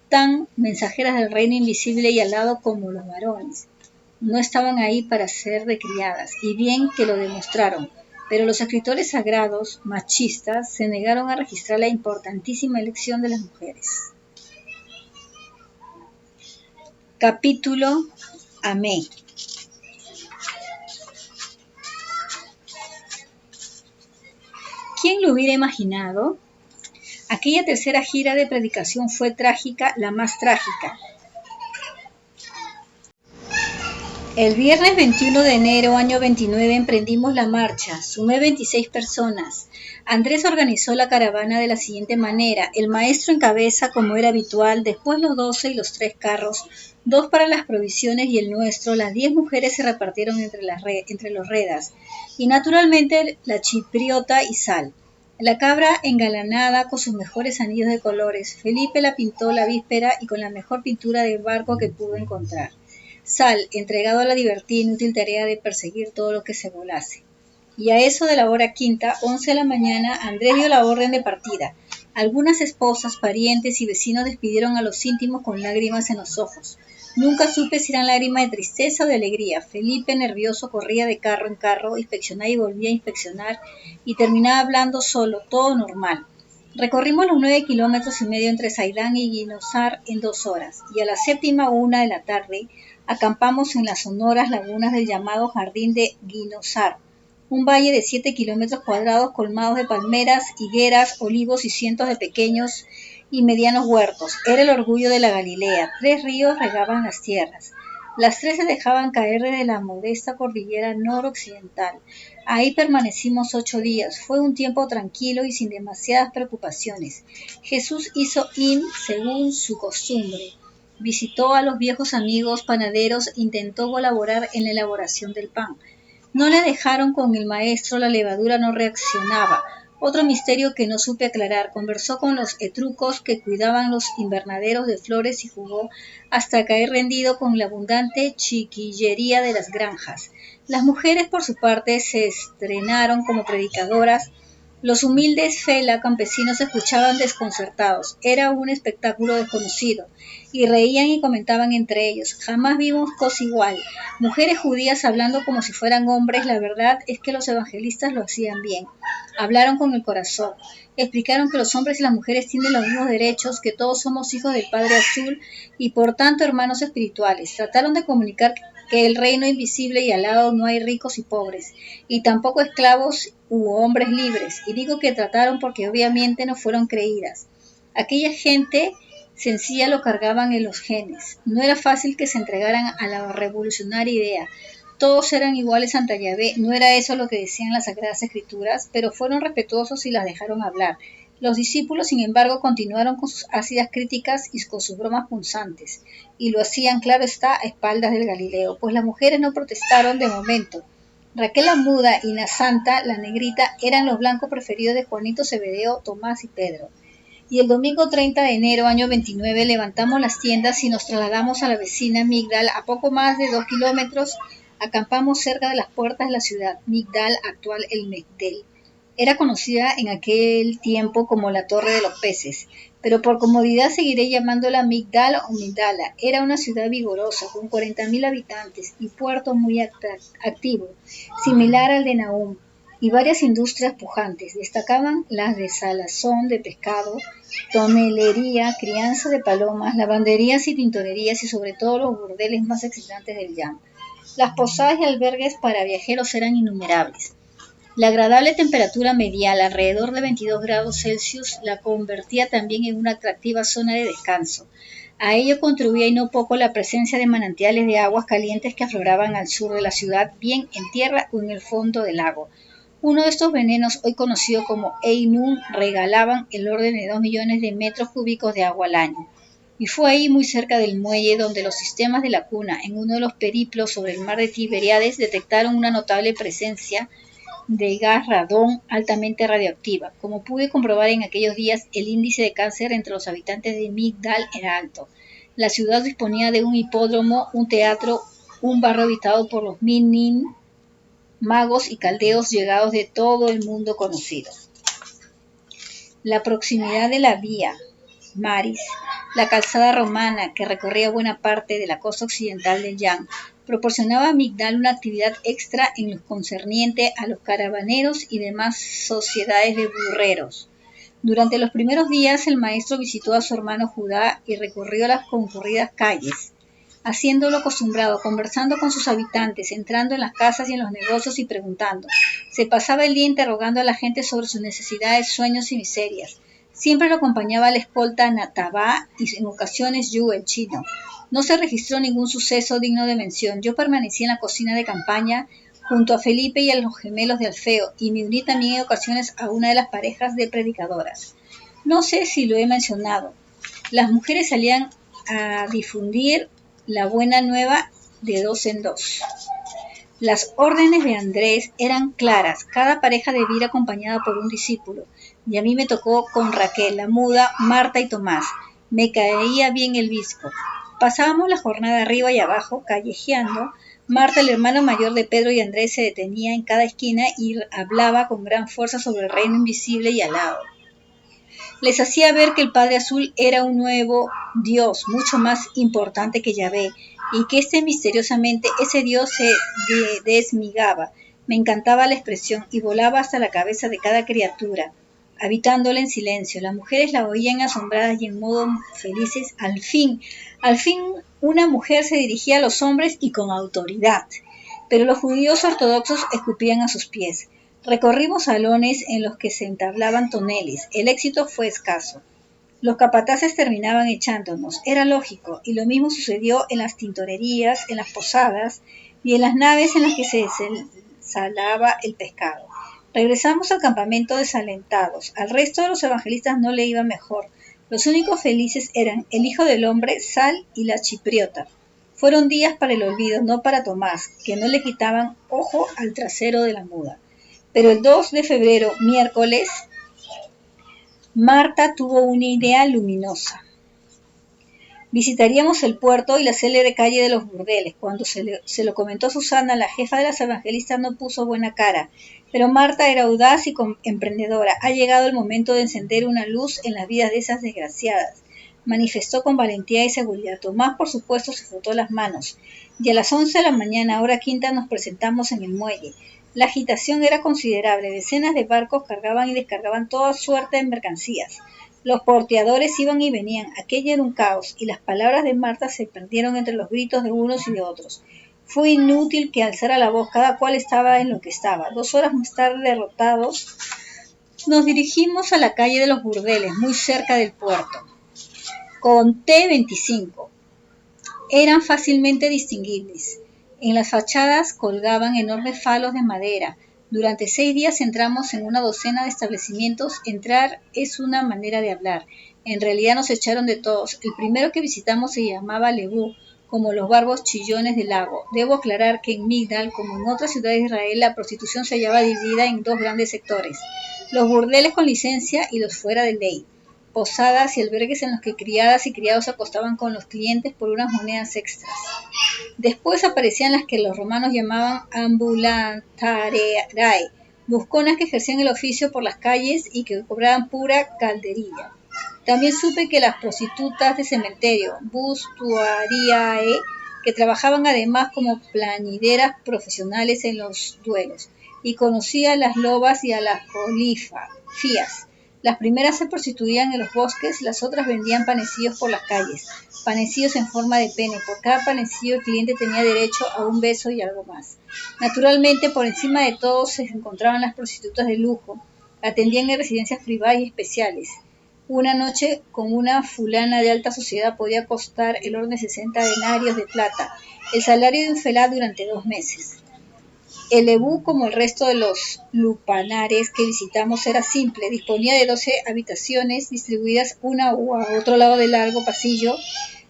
tan mensajeras del reino invisible y alado como los varones. No estaban ahí para ser de criadas, y bien que lo demostraron, pero los escritores sagrados, machistas, se negaron a registrar la importantísima elección de las mujeres. Capítulo Amé. ¿Quién lo hubiera imaginado? Aquella tercera gira de predicación fue trágica, la más trágica. El viernes 21 de enero, año 29, emprendimos la marcha. Sumé 26 personas. Andrés organizó la caravana de la siguiente manera. El maestro en cabeza, como era habitual, después los 12 y los 3 carros, 2 para las provisiones y el nuestro. Las 10 mujeres se repartieron entre los redas. Y naturalmente la chipriota y Sal. La cabra engalanada con sus mejores anillos de colores. Felipe la pintó la víspera y con la mejor pintura de barco que pudo encontrar. Sal, entregado a la divertida e inútil tarea de perseguir todo lo que se volase. y a eso de la hora quinta, 11 de la mañana, Andrés dio la orden de partida. Algunas esposas, parientes y vecinos despidieron a los íntimos con lágrimas en los ojos. Nunca supe si eran lágrimas de tristeza o de alegría. Felipe, nervioso, corría de carro en carro, inspeccionaba y volvía a inspeccionar, y terminaba hablando solo, todo normal. Recorrimos los 9,5 kilómetros entre Saidán y Guinosar en 2 horas, y a la 7:01 de la tarde acampamos en las sonoras lagunas del llamado Jardín de Guinosar, un valle de 7 km² colmados de palmeras, higueras, olivos y cientos de pequeños y medianos huertos. Era el orgullo de la Galilea. 3 ríos regaban las tierras. Las 3 se dejaban caer desde la modesta cordillera noroccidental. Ahí permanecimos 8 días. Fue un tiempo tranquilo y sin demasiadas preocupaciones. Jesús hizo según su costumbre. Visitó a los viejos amigos panaderos e intentó colaborar en la elaboración del pan. No le dejaron con el maestro, la levadura no reaccionaba. Otro misterio que no supe aclarar. Conversó con los etrucos que cuidaban los invernaderos de flores y jugó hasta caer rendido con la abundante chiquillería de las granjas. Las mujeres, por su parte, se estrenaron como predicadoras. Los humildes fela campesinos escuchaban desconcertados. Era un espectáculo desconocido, y reían y comentaban entre ellos. Jamás vimos cosa igual. Mujeres judías hablando como si fueran hombres. La verdad es que los evangelistas lo hacían bien. Hablaron con el corazón. Explicaron que los hombres y las mujeres tienen los mismos derechos, que todos somos hijos del Padre Azul y por tanto hermanos espirituales. Trataron de comunicar que el reino invisible y al lado no hay ricos y pobres, y tampoco esclavos u hombres libres. Y digo que trataron porque obviamente no fueron creídas. Aquella gente sencilla lo cargaban en los genes. No era fácil que se entregaran a la revolucionaria idea. Todos eran iguales ante Yahvé. No era eso lo que decían las Sagradas Escrituras, pero fueron respetuosos y las dejaron hablar. Los discípulos, sin embargo, continuaron con sus ácidas críticas y con sus bromas punzantes, y lo hacían, claro está, a espaldas del Galileo, pues las mujeres no protestaron de momento. Raquel la muda y Nasanta, la negrita, eran los blancos preferidos de Juanito, Zebedeo, Tomás y Pedro. Y el domingo 30 de enero, año 29, levantamos las tiendas y nos trasladamos a la vecina Migdal, a poco más de 2 kilómetros. Acampamos cerca de las puertas de la ciudad. Migdal, actual El Migdel, era conocida en aquel tiempo como la Torre de los Peces, pero por comodidad seguiré llamándola Migdal o Migdala. Era una ciudad vigorosa, con 40.000 habitantes y puerto muy activo, similar al de Nahum, y varias industrias pujantes. Destacaban las de salazón de pescado, tonelería, crianza de palomas, lavanderías y tintorerías, y sobre todo los burdeles más excitantes del Yam. Las posadas y albergues para viajeros eran innumerables. La agradable temperatura medial, alrededor de 22 grados Celsius, la convertía también en una atractiva zona de descanso. A ello contribuía y no poco la presencia de manantiales de aguas calientes que afloraban al sur de la ciudad, bien en tierra o en el fondo del lago. Uno de estos venenos, hoy conocido como Einun, regalaban el orden de 2 millones de metros cúbicos de agua al año. Y fue ahí, muy cerca del muelle, donde los sistemas de la cuna, en uno de los periplos sobre el mar de Tiberíades, detectaron una notable presencia de gas radón altamente radioactiva. Como pude comprobar en aquellos días, el índice de cáncer entre los habitantes de Migdal era alto. La ciudad disponía de un hipódromo, un teatro, un barrio habitado por los minim, magos y caldeos llegados de todo el mundo conocido. La proximidad de la vía Maris, la calzada romana que recorría buena parte de la costa occidental del Yam, proporcionaba a Migdal una actividad extra en lo concerniente a los caravaneros y demás sociedades de burreros. Durante los primeros días el maestro visitó a su hermano Judá y recorrió las concurridas calles, haciéndolo acostumbrado, conversando con sus habitantes, entrando en las casas y en los negocios y preguntando. Se pasaba el día interrogando a la gente sobre sus necesidades, sueños y miserias. Siempre lo acompañaba la escolta Natabá y en ocasiones Yu, el chino. No se registró ningún suceso digno de mención. Yo permanecí en la cocina de campaña junto a Felipe y a los gemelos de Alfeo, y me uní también en ocasiones a una de las parejas de predicadoras. No sé si lo he mencionado. Las mujeres salían a difundir la buena nueva de 2 en 2. Las órdenes de Andrés eran claras. Cada pareja debía ir acompañada por un discípulo, y a mí me tocó con Raquel, la muda, Marta y Tomás. Me caía bien el visco. Pasábamos la jornada arriba y abajo, callejeando, Marta, el hermano mayor de Pedro y Andrés, se detenía en cada esquina y hablaba con gran fuerza sobre el reino invisible y alado. Les hacía ver que el Padre Azul era un nuevo Dios, mucho más importante que Yahvé, y que misteriosamente ese Dios se desmigaba. Me encantaba la expresión y volaba hasta la cabeza de cada criatura, habitándola en silencio. Las mujeres la oían asombradas y en modo felices. Al fin, una mujer se dirigía a los hombres y con autoridad. Pero los judíos ortodoxos escupían a sus pies. Recorrimos salones en los que se entablaban toneles. El éxito fue escaso. Los capataces terminaban echándonos. Era lógico, y lo mismo sucedió en las tintorerías, en las posadas y en las naves en las que se salaba el pescado. Regresamos al campamento desalentados. Al resto de los evangelistas no le iba mejor. Los únicos felices eran el Hijo del Hombre, Sal y la Chipriota. Fueron días para el olvido, no para Tomás, que no le quitaban ojo al trasero de la muda. Pero el 2 de febrero, miércoles, Marta tuvo una idea luminosa. Visitaríamos el puerto y la célebre calle de los burdeles. Cuando se lo comentó Susana, la jefa de las evangelistas, no puso buena cara. Pero Marta era audaz y emprendedora. Ha llegado el momento de encender una luz en las vidas de esas desgraciadas, manifestó con valentía y seguridad. Tomás, por supuesto, se frotó las manos. Y a las 11 de la mañana, hora quinta, nos presentamos en el muelle. La agitación era considerable. Decenas de barcos cargaban y descargaban toda suerte de mercancías. Los porteadores iban y venían. Aquello era un caos, y las palabras de Marta se perdieron entre los gritos de unos y de otros. Fue inútil que alzara la voz, cada cual estaba en lo que estaba. 2 horas más tarde, derrotados, nos dirigimos a la calle de los burdeles, muy cerca del puerto. Conté 25. Eran fácilmente distinguibles. En las fachadas colgaban enormes falos de madera. Durante 6 días entramos en una docena de establecimientos. Entrar es una manera de hablar. En realidad nos echaron de todos. El primero que visitamos se llamaba Lebú, como los barbos chillones del lago. Debo aclarar que en Migdal, como en otras ciudades de Israel, la prostitución se hallaba dividida en 2 grandes sectores: los burdeles con licencia y los fuera de ley, posadas y albergues en los que criadas y criados se acostaban con los clientes por unas monedas extras. Después aparecían las que los romanos llamaban ambulantariae, busconas que ejercían el oficio por las calles y que cobraban pura calderilla. También supe que las prostitutas de cementerio, bustuariae, que trabajaban además como plañideras profesionales en los duelos, y conocí a las lobas y a las polifías. Las primeras se prostituían en los bosques, las otras vendían panecillos por las calles, panecillos en forma de pene. Por cada panecillo el cliente tenía derecho a un beso y algo más. Naturalmente, por encima de todo se encontraban las prostitutas de lujo. Atendían en residencias privadas y especiales. Una noche con una fulana de alta sociedad podía costar el orden de 60 denarios de plata, el salario de un felá durante 2 meses. El Lebú, como el resto de los lupanares que visitamos, era simple. Disponía de 12 habitaciones distribuidas una a otro lado del largo pasillo.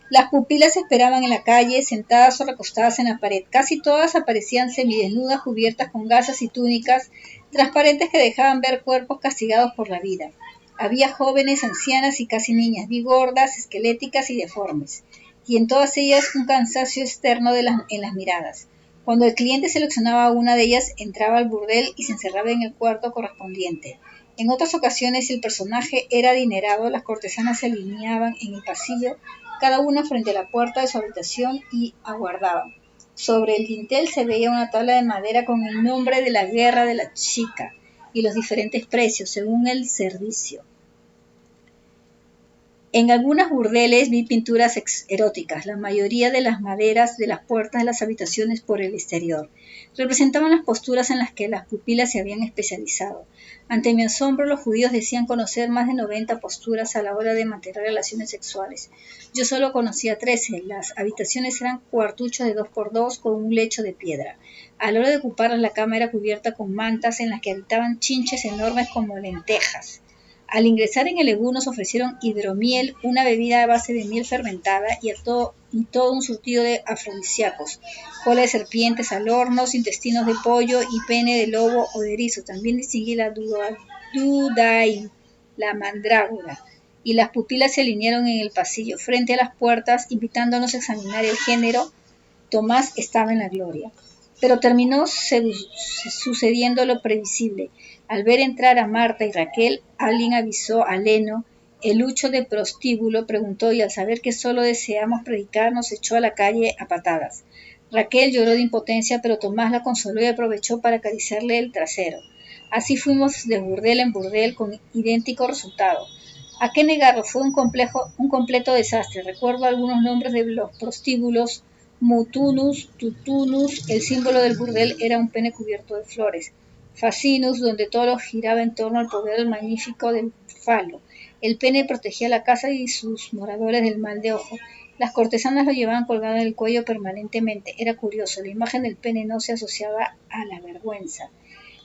Las pupilas esperaban en la calle, sentadas o recostadas en la pared. Casi todas aparecían semidesnudas, cubiertas con gasas y túnicas transparentes que dejaban ver cuerpos castigados por la vida. Había jóvenes, ancianas y casi niñas, gordas, esqueléticas y deformes, y en todas ellas un cansancio externo en las miradas. Cuando el cliente seleccionaba una de ellas, entraba al burdel y se encerraba en el cuarto correspondiente. En otras ocasiones, si el personaje era adinerado, las cortesanas se alineaban en el pasillo, cada una frente a la puerta de su habitación, y aguardaban. Sobre el dintel se veía una tabla de madera con el nombre de la guerra de la chica y los diferentes precios según el servicio. En algunos burdeles vi pinturas eróticas, la mayoría de las maderas de las puertas de las habitaciones por el exterior. Representaban las posturas en las que las pupilas se habían especializado. Ante mi asombro, los judíos decían conocer más de 90 posturas a la hora de mantener relaciones sexuales. Yo solo conocía 13. Las habitaciones eran cuartuchos de 2x2 con un lecho de piedra. A la hora de ocuparlas, la cama era cubierta con mantas en las que habitaban chinches enormes como lentejas. Al ingresar en el Lebú nos ofrecieron hidromiel, una bebida a base de miel fermentada y todo un surtido de afrodisíacos: cola de serpientes al horno, intestinos de pollo y pene de lobo o de erizo. También distinguí la dudai, la mandrágora, y las pupilas se alinearon en el pasillo, frente a las puertas, invitándonos a examinar el género Tomás estaba en la gloria. Pero terminó sucediendo lo previsible. Al ver entrar a Marta y Raquel, alguien avisó a Leno. El Lucho de prostíbulo preguntó y al saber que solo deseamos predicar nos echó a la calle a patadas. Raquel lloró de impotencia, pero Tomás la consoló y aprovechó para acariciarle el trasero. Así fuimos de burdel en burdel con idéntico resultado. ¿A qué negarlo? Fue un completo desastre. Recuerdo algunos nombres de los prostíbulos. Mutunus, Tutunus, el símbolo del burdel era un pene cubierto de flores. Facinus, donde todo giraba en torno al poder magnífico del falo. El pene protegía la casa y sus moradores del mal de ojo. Las cortesanas lo llevaban colgado en el cuello permanentemente. Era curioso, la imagen del pene no se asociaba a la vergüenza.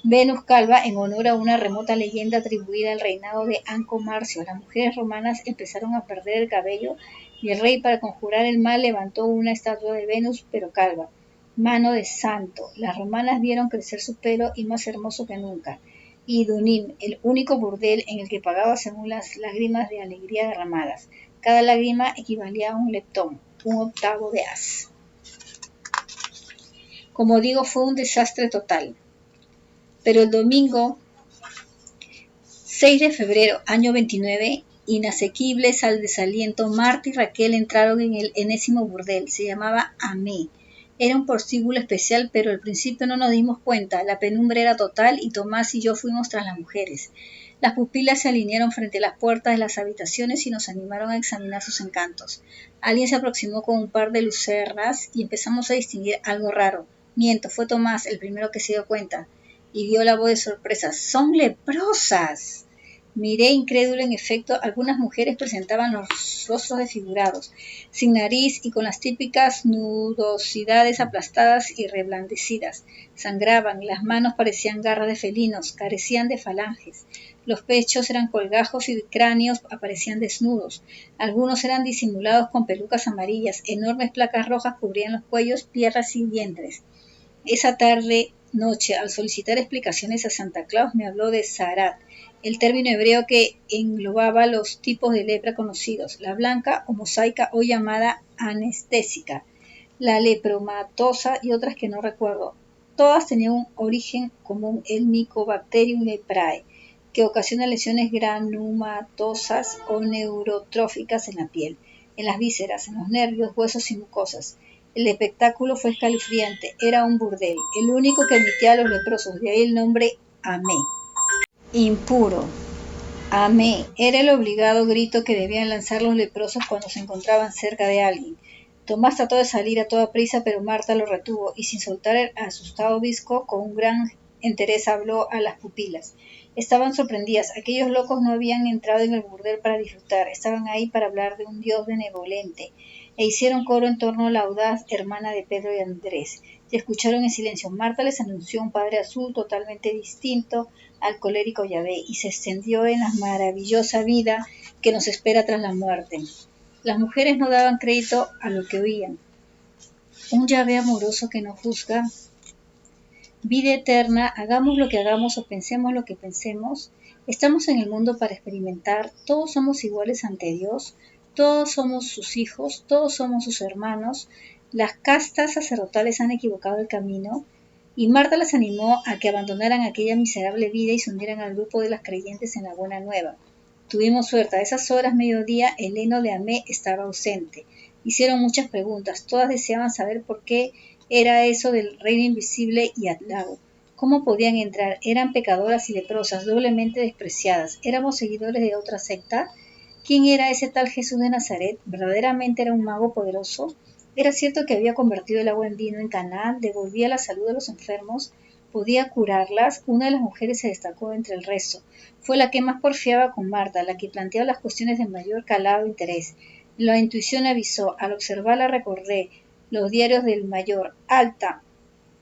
Venus calva, en honor a una remota leyenda atribuida al reinado de Anco Marcio. Las mujeres romanas empezaron a perder el cabello y el rey, para conjurar el mal, levantó una estatua de Venus, pero calva, mano de santo. Las romanas vieron crecer su pelo y más hermoso que nunca. Y Dunim, el único burdel en el que pagaba según las lágrimas de alegría derramadas. Cada lágrima equivalía a un leptón, un octavo de as. Como digo, fue un desastre total. Pero el domingo 6 de febrero, año 29, inasequibles al desaliento, Marta y Raquel entraron en el enésimo burdel. Se llamaba Amé. Era un prostíbulo especial, pero al principio no nos dimos cuenta. La penumbra era total y Tomás y yo fuimos tras las mujeres. Las pupilas se alinearon frente a las puertas de las habitaciones y nos animaron a examinar sus encantos. Alguien se aproximó con un par de lucernas y empezamos a distinguir algo raro. Miento, fue Tomás el primero que se dio cuenta y dio la voz de sorpresa. ¡Son leprosas! Miré incrédulo. En efecto, algunas mujeres presentaban los rostros desfigurados, sin nariz y con las típicas nudosidades aplastadas y reblandecidas. Sangraban, las manos parecían garras de felinos, carecían de falanges. Los pechos eran colgajos y cráneos aparecían desnudos. Algunos eran disimulados con pelucas amarillas. Enormes placas rojas cubrían los cuellos, piernas y vientres. Esa noche, al solicitar explicaciones a Santa Claus, me habló de Zarat, el término hebreo que englobaba los tipos de lepra conocidos, la blanca o mosaica o llamada anestésica, la lepromatosa y otras que no recuerdo. Todas tenían un origen común, el Mycobacterium leprae, que ocasiona lesiones granulomatosas o neurotróficas en la piel, en las vísceras, en los nervios, huesos y mucosas. El espectáculo fue escalofriante, era un burdel, el único que admitía a los leprosos, de ahí el nombre Amé. Impuro. Amé era el obligado grito que debían lanzar los leprosos cuando se encontraban cerca de alguien. Tomás trató de salir a toda prisa, pero Marta lo retuvo y sin soltar el asustado visco, con un gran entereza habló a las pupilas. Estaban sorprendidas. Aquellos locos no habían entrado en el burdel para disfrutar, estaban ahí para hablar de un Dios benevolente, e hicieron coro en torno a la audaz hermana de Pedro y Andrés. Se escucharon en silencio. Marta les anunció un Padre Azul totalmente distinto al colérico Yahvé y se extendió en la maravillosa vida que nos espera tras la muerte. Las mujeres no daban crédito a lo que oían. Un Yahvé amoroso que no juzga, vida eterna, hagamos lo que hagamos o pensemos lo que pensemos. Estamos en el mundo para experimentar, todos somos iguales ante Dios, todos somos sus hijos, todos somos sus hermanos. Las castas sacerdotales han equivocado el camino, y Marta las animó a que abandonaran aquella miserable vida y se unieran al grupo de las creyentes en la buena nueva. Tuvimos suerte. A esas horas, mediodía, el heno de Amé estaba ausente. Hicieron muchas preguntas. Todas deseaban saber por qué era eso del reino invisible y atlado. ¿Cómo podían entrar? Eran pecadoras y leprosas, doblemente despreciadas. ¿Éramos seguidores de otra secta? ¿Quién era ese tal Jesús de Nazaret? ¿Verdaderamente era un mago poderoso? ¿Era cierto que había convertido el agua en vino en Canaán? ¿Devolvía la salud a los enfermos? ¿Podía curarlas? Una de las mujeres se destacó entre el resto. Fue la que más porfiaba con Marta, la que planteaba las cuestiones de mayor calado e interés. La intuición avisó. Al observarla recordé los diarios del mayor. Alta,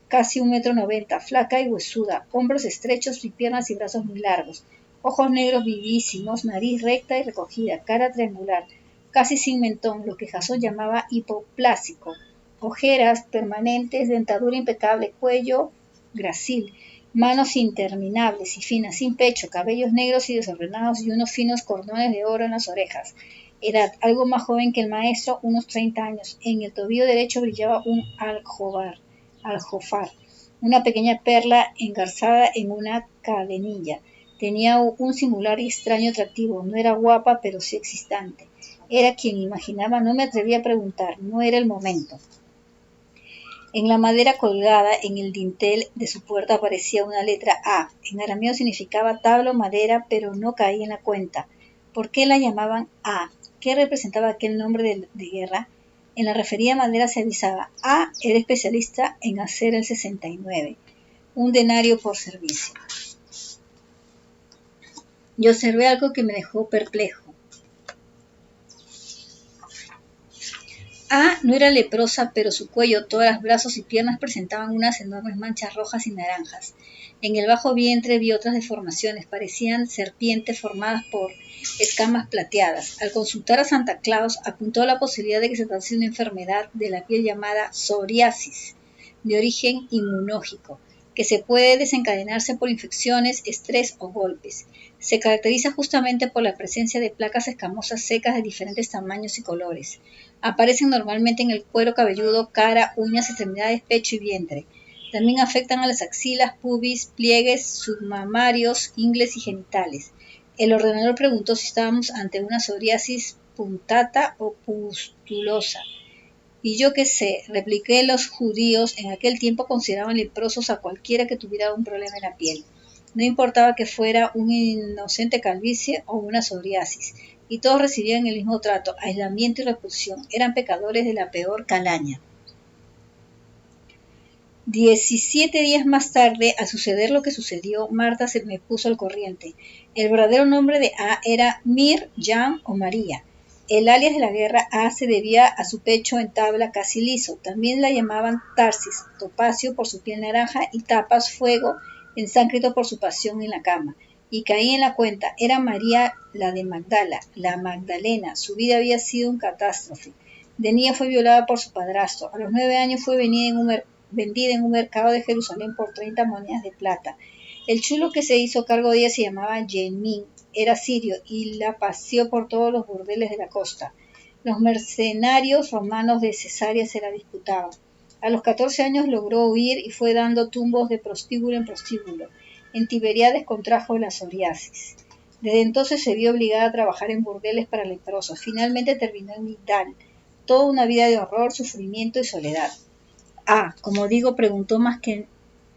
casi 1,90 m, flaca y huesuda, hombros estrechos y piernas y brazos muy largos, ojos negros vivísimos, nariz recta y recogida, cara triangular, casi sin mentón, lo que Jasón llamaba hipoplásico, ojeras permanentes, dentadura impecable, cuello gracil, manos interminables y finas, sin pecho, cabellos negros y desordenados y unos finos cordones de oro en las orejas. edad, algo más joven que el maestro, unos 30 años. En el tobillo derecho brillaba un aljofar, una pequeña perla engarzada en una cadenilla. Tenía un singular y extraño atractivo. No era guapa, pero sí existente. Era quien imaginaba, no me atreví a preguntar, no era el momento. En la madera colgada en el dintel de su puerta aparecía una letra A. En arameo significaba tabla o madera, pero no caía en la cuenta. ¿Por qué la llamaban A? ¿Qué representaba aquel nombre de guerra? En la referida madera se avisaba: A era especialista en hacer el 69, un denario por servicio. Y observé algo que me dejó perplejo. A no era leprosa, pero su cuello, todos los brazos y piernas presentaban unas enormes manchas rojas y naranjas. En el bajo vientre vi otras deformaciones, parecían serpientes formadas por escamas plateadas. Al consultar a Santa Claus, apuntó a la posibilidad de que se tratase de una enfermedad de la piel llamada psoriasis, de origen inmunológico, que se puede desencadenarse por infecciones, estrés o golpes. Se caracteriza justamente por la presencia de placas escamosas secas de diferentes tamaños y colores. Aparecen normalmente en el cuero cabelludo, cara, uñas, extremidades, pecho y vientre. También afectan a las axilas, pubis, pliegues submamarios, ingles y genitales. El ordenador preguntó si estábamos ante una psoriasis punctata o pustulosa. Y yo qué sé, repliqué, los judíos en aquel tiempo consideraban leprosos a cualquiera que tuviera un problema en la piel. No importaba que fuera una inocente calvicie o una psoriasis, y todos recibían el mismo trato, aislamiento y repulsión. Eran pecadores de la peor calaña. 17 días más tarde, al suceder lo que sucedió, Marta se me puso al corriente. El verdadero nombre de A era Mir-Jam o María. El alias de la guerra A se debía a su pecho en tabla casi liso. También la llamaban Tarsis, Topacio por su piel naranja y Tapas, fuego, en sánscrito por su pasión en la cama. Y caí en la cuenta, era María la de Magdala, la Magdalena. Su vida había sido un catástrofe. De niña fue violada por su padrastro. A los 9 años fue vendida en un mercado de Jerusalén por 30 monedas de plata. El chulo que se hizo cargo de ella se llamaba Yemin, era sirio y la paseó por todos los burdeles de la costa. Los mercenarios romanos de Cesarea se la disputaban. A los 14 años logró huir y fue dando tumbos de prostíbulo en prostíbulo. En Tiberíades contrajo la psoriasis. Desde entonces se vio obligada a trabajar en burdeles para leprosos. Finalmente terminó en Migdal. Toda una vida de horror, sufrimiento y soledad. Como digo, preguntó más que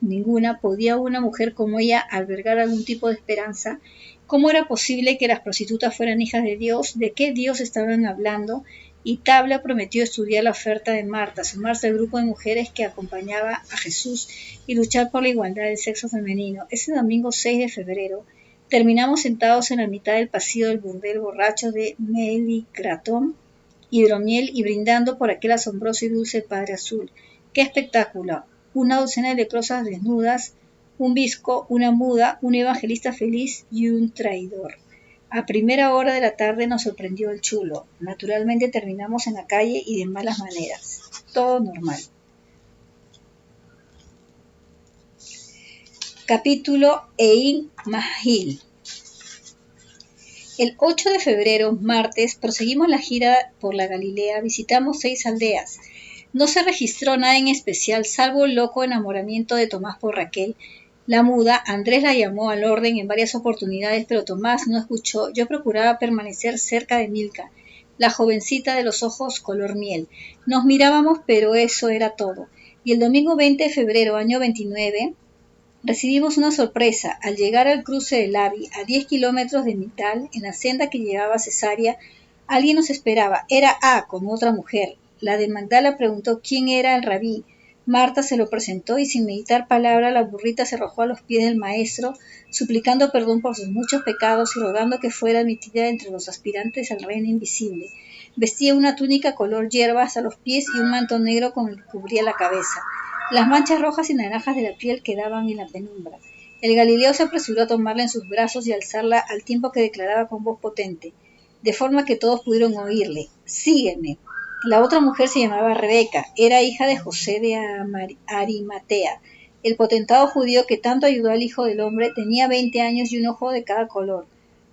ninguna, ¿podía una mujer como ella albergar algún tipo de esperanza? ¿Cómo era posible que las prostitutas fueran hijas de Dios? ¿De qué Dios estaban hablando? Y Tabla prometió estudiar la oferta de Marta, sumarse al grupo de mujeres que acompañaba a Jesús y luchar por la igualdad del sexo femenino. Ese domingo 6 de febrero terminamos sentados en la mitad del pasillo del burdel borracho de Melicratón, hidromiel y brindando por aquel asombroso y dulce Padre Azul. ¡Qué espectáculo! Una docena de leprosas desnudas, un bizco, una muda, un evangelista feliz y un traidor. A primera hora de la tarde nos sorprendió el chulo. Naturalmente terminamos en la calle y de malas maneras. Todo normal. Capítulo Ein Mahil. El 8 de febrero, martes, proseguimos la gira por la Galilea, visitamos 6 aldeas. No se registró nada en especial, salvo el loco enamoramiento de Tomás por Raquel. La muda, Andrés la llamó al orden en varias oportunidades, pero Tomás no escuchó. Yo procuraba permanecer cerca de Milka, la jovencita de los ojos color miel. Nos mirábamos, pero eso era todo. Y el domingo 20 de febrero, año 29, recibimos una sorpresa. Al llegar al cruce del Labi, a 10 kilómetros de Mital, en la senda que llevaba a Cesarea, alguien nos esperaba. Era con otra mujer. La de Magdala preguntó quién era el rabí. Marta se lo presentó y sin meditar palabra la burrita se arrojó a los pies del maestro, suplicando perdón por sus muchos pecados y rogando que fuera admitida entre los aspirantes al reino invisible. Vestía una túnica color hierba hasta los pies y un manto negro con el que cubría la cabeza. Las manchas rojas y naranjas de la piel quedaban en la penumbra. El Galileo se apresuró a tomarla en sus brazos y alzarla al tiempo que declaraba con voz potente, de forma que todos pudieron oírle: «Sígueme». La otra mujer se llamaba Rebeca, era hija de José de Arimatea. El potentado judío que tanto ayudó al Hijo del Hombre tenía 20 años y un ojo de cada color.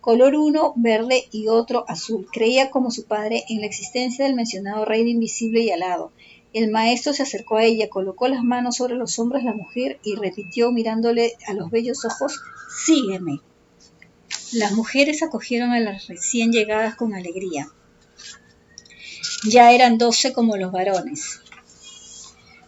color uno verde y otro azul. Creía como su padre en la existencia del mencionado reino invisible y alado. El maestro se acercó a ella, colocó las manos sobre los hombros de la mujer y repitió mirándole a los bellos ojos: «Sígueme». Las mujeres acogieron a las recién llegadas con alegría. Ya eran 12 como los varones.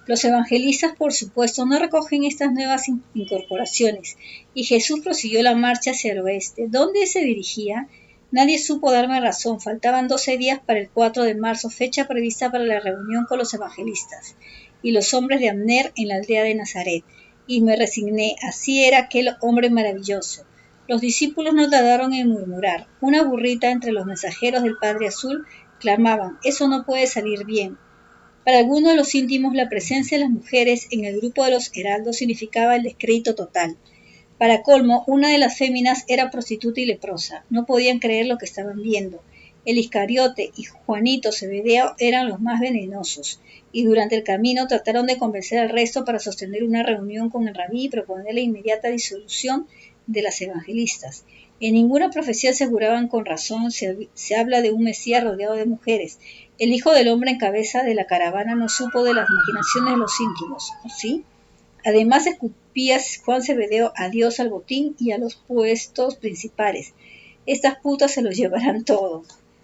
Los evangelistas, por supuesto, no recogen estas nuevas incorporaciones, y Jesús prosiguió la marcha hacia el oeste. ¿Dónde se dirigía? Nadie supo darme razón. Faltaban 12 días para el 4 de marzo, fecha prevista para la reunión con los evangelistas y los hombres de Abner en la aldea de Nazaret. Y me resigné. Así era aquel hombre maravilloso. Los discípulos no tardaron en murmurar. Una burrita entre los mensajeros del Padre Azul clamaban: «Eso no puede salir bien». Para algunos de los íntimos, la presencia de las mujeres en el grupo de los heraldos significaba el descrédito total. Para colmo, una de las féminas era prostituta y leprosa. No podían creer lo que estaban viendo. El Iscariote y Juanito Zebedeo eran los más venenosos, y durante el camino trataron de convencer al resto para sostener una reunión con el rabí y proponer la inmediata disolución de las evangelistas. En ninguna profecía aseguraban con razón: se habla de un Mesías rodeado de mujeres. El Hijo del Hombre en cabeza de la caravana no supo de las maquinaciones de los íntimos, ¿o sí? Además escupía Juan Zebedeo a Dios, al botín y a los puestos principales. Estas putas se los llevarán todo.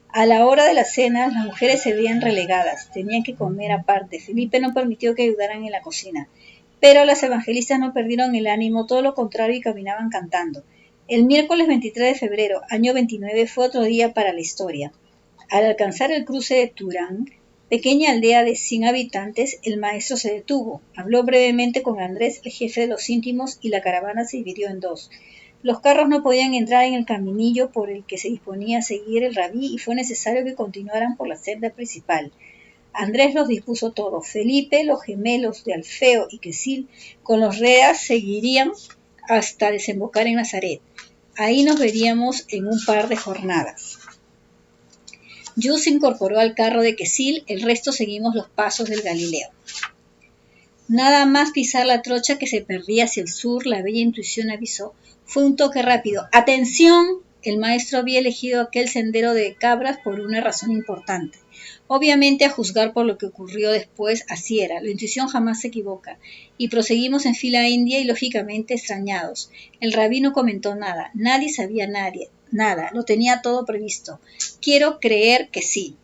A la hora de la cena, las mujeres se veían relegadas, tenían que comer aparte. Felipe no permitió que ayudaran en la cocina. Pero las evangelistas no perdieron el ánimo, todo lo contrario, y caminaban cantando. El miércoles 23 de febrero, año 29, fue otro día para la historia. Al alcanzar el cruce de Turán, pequeña aldea de 100 habitantes, el maestro se detuvo. Habló brevemente con Andrés, el jefe de los íntimos, y la caravana se dividió en dos. Los carros no podían entrar en el caminillo por el que se disponía a seguir el rabí y fue necesario que continuaran por la senda principal. Andrés los dispuso todos. Felipe, los gemelos de Alfeo y Quesil, con los reas seguirían hasta desembocar en Nazaret. Ahí nos veríamos en un par de jornadas. Yu se incorporó al carro de Quesil, el resto seguimos los pasos del Galileo. Nada más pisar la trocha que se perdía hacia el sur, la bella intuición avisó. Fue un toque rápido. ¡Atención! El maestro había elegido aquel sendero de cabras por una razón importante. Obviamente, a juzgar por lo que ocurrió después, así era. La intuición jamás se equivoca. Y proseguimos en fila india y lógicamente extrañados. El rabí no comentó nada. Nadie sabía nada. Lo tenía todo previsto. Quiero creer que sí.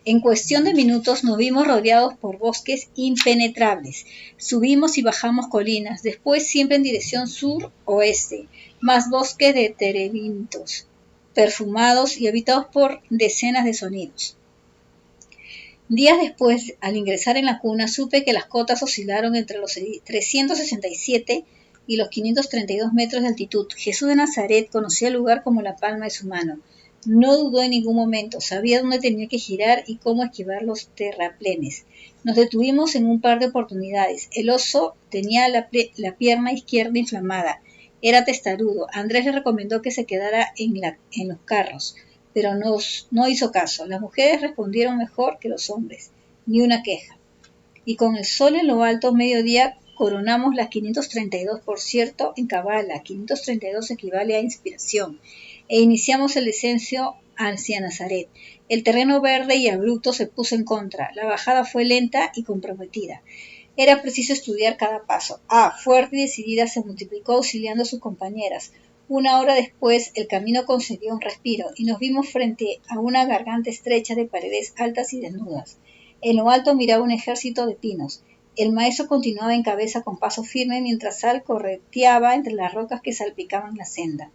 En cuestión de minutos nos vimos rodeados por bosques impenetrables. Subimos y bajamos colinas, después siempre en dirección sur-oeste, más bosques de terebintos, perfumados y habitados por decenas de sonidos. Días después, al ingresar en la cuna, supe que las cotas oscilaron entre los 367 y los 532 metros de altitud. Jesús de Nazaret conocía el lugar como la palma de su mano. No dudó en ningún momento, sabía dónde tenía que girar y cómo esquivar los terraplenes. Nos detuvimos en un par de oportunidades. El oso tenía la pierna izquierda inflamada. Era testarudo. Andrés le recomendó que se quedara en los carros, pero no hizo caso. Las mujeres respondieron mejor que los hombres. Ni una queja. Y con el sol en lo alto, mediodía, coronamos las 532, por cierto, en Cabala. 532 equivale a inspiración. E iniciamos el descenso hacia Nazaret. El terreno verde y abrupto se puso en contra. La bajada fue lenta y comprometida. Era preciso estudiar cada paso. Fuerte y decidida, se multiplicó auxiliando a sus compañeras. Una hora después, el camino concedió un respiro y nos vimos frente a una garganta estrecha de paredes altas y desnudas. En lo alto miraba un ejército de pinos. El maestro continuaba en cabeza con paso firme mientras Sal correteaba entre las rocas que salpicaban la senda.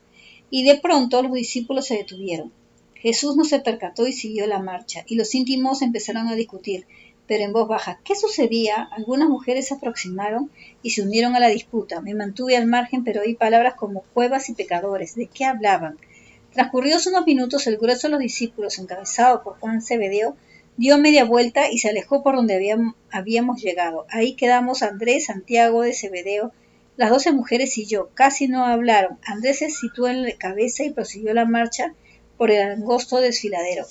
Y de pronto los discípulos se detuvieron. Jesús no se percató y siguió la marcha, y los íntimos empezaron a discutir, pero en voz baja. ¿Qué sucedía? Algunas mujeres se aproximaron y se unieron a la disputa. Me mantuve al margen, pero oí palabras como cuevas y pecadores. ¿De qué hablaban? Transcurridos unos minutos, el grueso de los discípulos, encabezado por Juan Zebedeo, dio media vuelta y se alejó por donde habíamos llegado. Ahí quedamos Andrés, Santiago de Zebedeo, las 12 mujeres y yo. Casi no hablaron. Andrés se situó en la cabeza y prosiguió la marcha por el angosto desfiladero.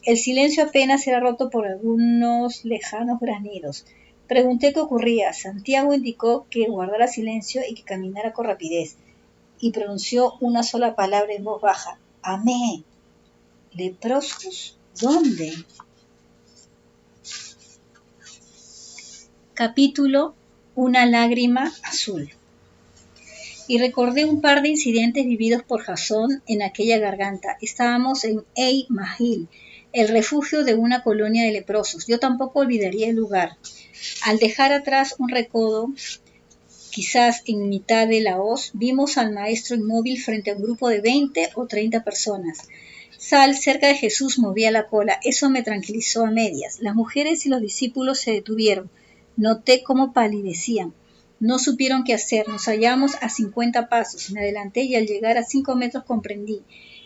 El silencio apenas era roto por algunos lejanos granidos. Pregunté qué ocurría. Santiago indicó que guardara silencio y que caminara con rapidez, y pronunció una sola palabra en voz baja: Amé. ¿Leprosos? ¿Dónde? Capítulo Una lágrima azul. Y recordé un par de incidentes vividos por Jasón en aquella garganta. Estábamos en Ei Mahil, el refugio de una colonia de leprosos. Yo tampoco olvidaría el lugar. Al dejar atrás un recodo, quizás en mitad de la hoz, vimos al maestro inmóvil frente a un grupo de 20 o 30 personas. Sal, cerca de Jesús, movía la cola. Eso me tranquilizó a medias. Las mujeres y los discípulos se detuvieron. Noté cómo palidecían. No supieron qué hacer. Nos hallamos a 50 pasos. Me adelanté y al llegar a 5 metros comprendí.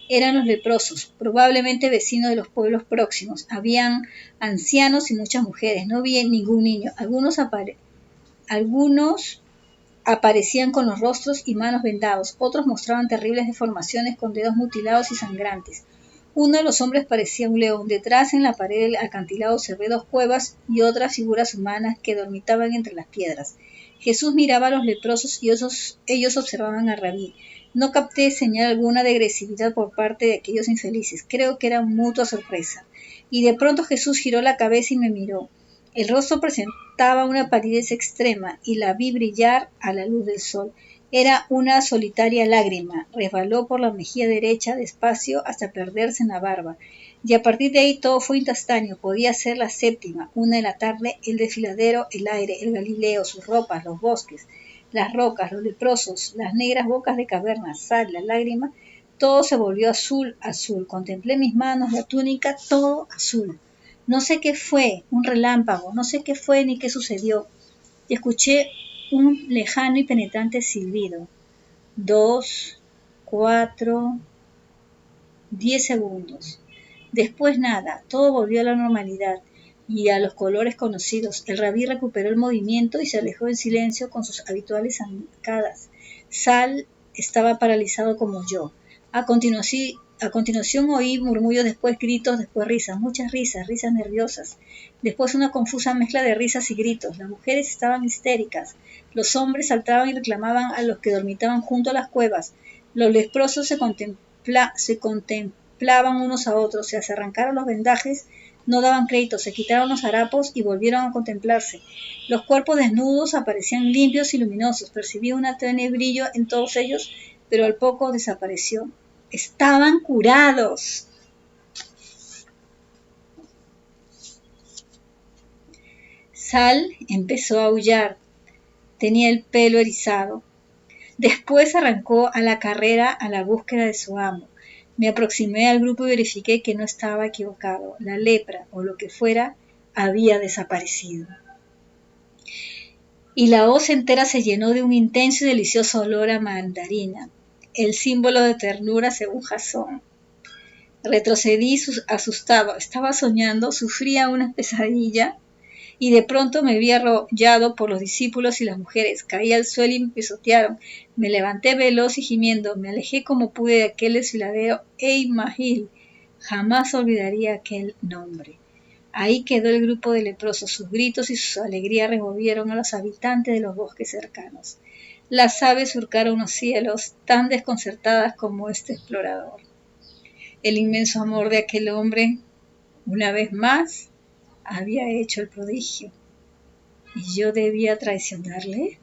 Eran los leprosos, probablemente vecinos de los pueblos próximos. Habían ancianos y muchas mujeres. No vi ningún niño. Algunos aparecían con los rostros y manos vendados, otros mostraban terribles deformaciones con dedos mutilados y sangrantes. Uno de los hombres parecía un león. Detrás, en la pared del acantilado, observé 2 cuevas y otras figuras humanas que dormitaban entre las piedras. Jesús miraba a los leprosos y ellos observaban a Rabí. No capté señal alguna de agresividad por parte de aquellos infelices. Creo que era mutua sorpresa. Y de pronto Jesús giró la cabeza y me miró. El rostro presentaba una palidez extrema y la vi brillar a la luz del sol. Era una solitaria lágrima. Resbaló por la mejilla derecha despacio hasta perderse en la barba. Y a partir de ahí todo fue instantáneo. Podía ser la 7:00, 1 de la tarde, el desfiladero, el aire, el Galileo, sus ropas, los bosques, las rocas, los leprosos, las negras bocas de cavernas, Sal, la lágrima. Todo se volvió azul, azul. Contemplé mis manos, la túnica, todo azul. No sé qué fue, un relámpago, no sé qué fue ni qué sucedió. Y escuché un lejano y penetrante silbido. 2, 4, 10 segundos. Después nada, todo volvió a la normalidad y a los colores conocidos. El rabí recuperó el movimiento y se alejó en silencio con sus habituales zancadas. Sal estaba paralizado como yo. A continuación oí murmullos, después gritos, después risas, muchas risas, risas nerviosas. Después una confusa mezcla de risas y gritos. Las mujeres estaban histéricas. Los hombres saltaban y reclamaban a los que dormitaban junto a las cuevas. Los leprosos se contemplaban unos a otros, se arrancaron los vendajes, no daban crédito, se quitaron los harapos y volvieron a contemplarse. Los cuerpos desnudos aparecían limpios y luminosos. Percibí un tenue brillo en todos ellos, pero al poco desapareció. ¡Estaban curados! Sal empezó a aullar. Tenía el pelo erizado. Después arrancó a la carrera a la búsqueda de su amo. Me aproximé al grupo y verifiqué que no estaba equivocado. La lepra, o lo que fuera, había desaparecido. Y la hoz entera se llenó de un intenso y delicioso olor a mandarina, el símbolo de ternura según Jasón. Retrocedí asustado. Estaba soñando, sufría una pesadilla y de pronto me vi arrollado por los discípulos y las mujeres. Caí al suelo y me pisotearon. Me levanté veloz y gimiendo. Me alejé como pude de aquel desfiladero Ei Mahil. Jamás olvidaría aquel nombre. Ahí quedó el grupo de leprosos. Sus gritos y su alegría removieron a los habitantes de los bosques cercanos. Las aves surcaron los cielos, tan desconcertadas como este explorador. El inmenso amor de aquel hombre, una vez más, había hecho el prodigio. ¿Y yo debía traicionarle?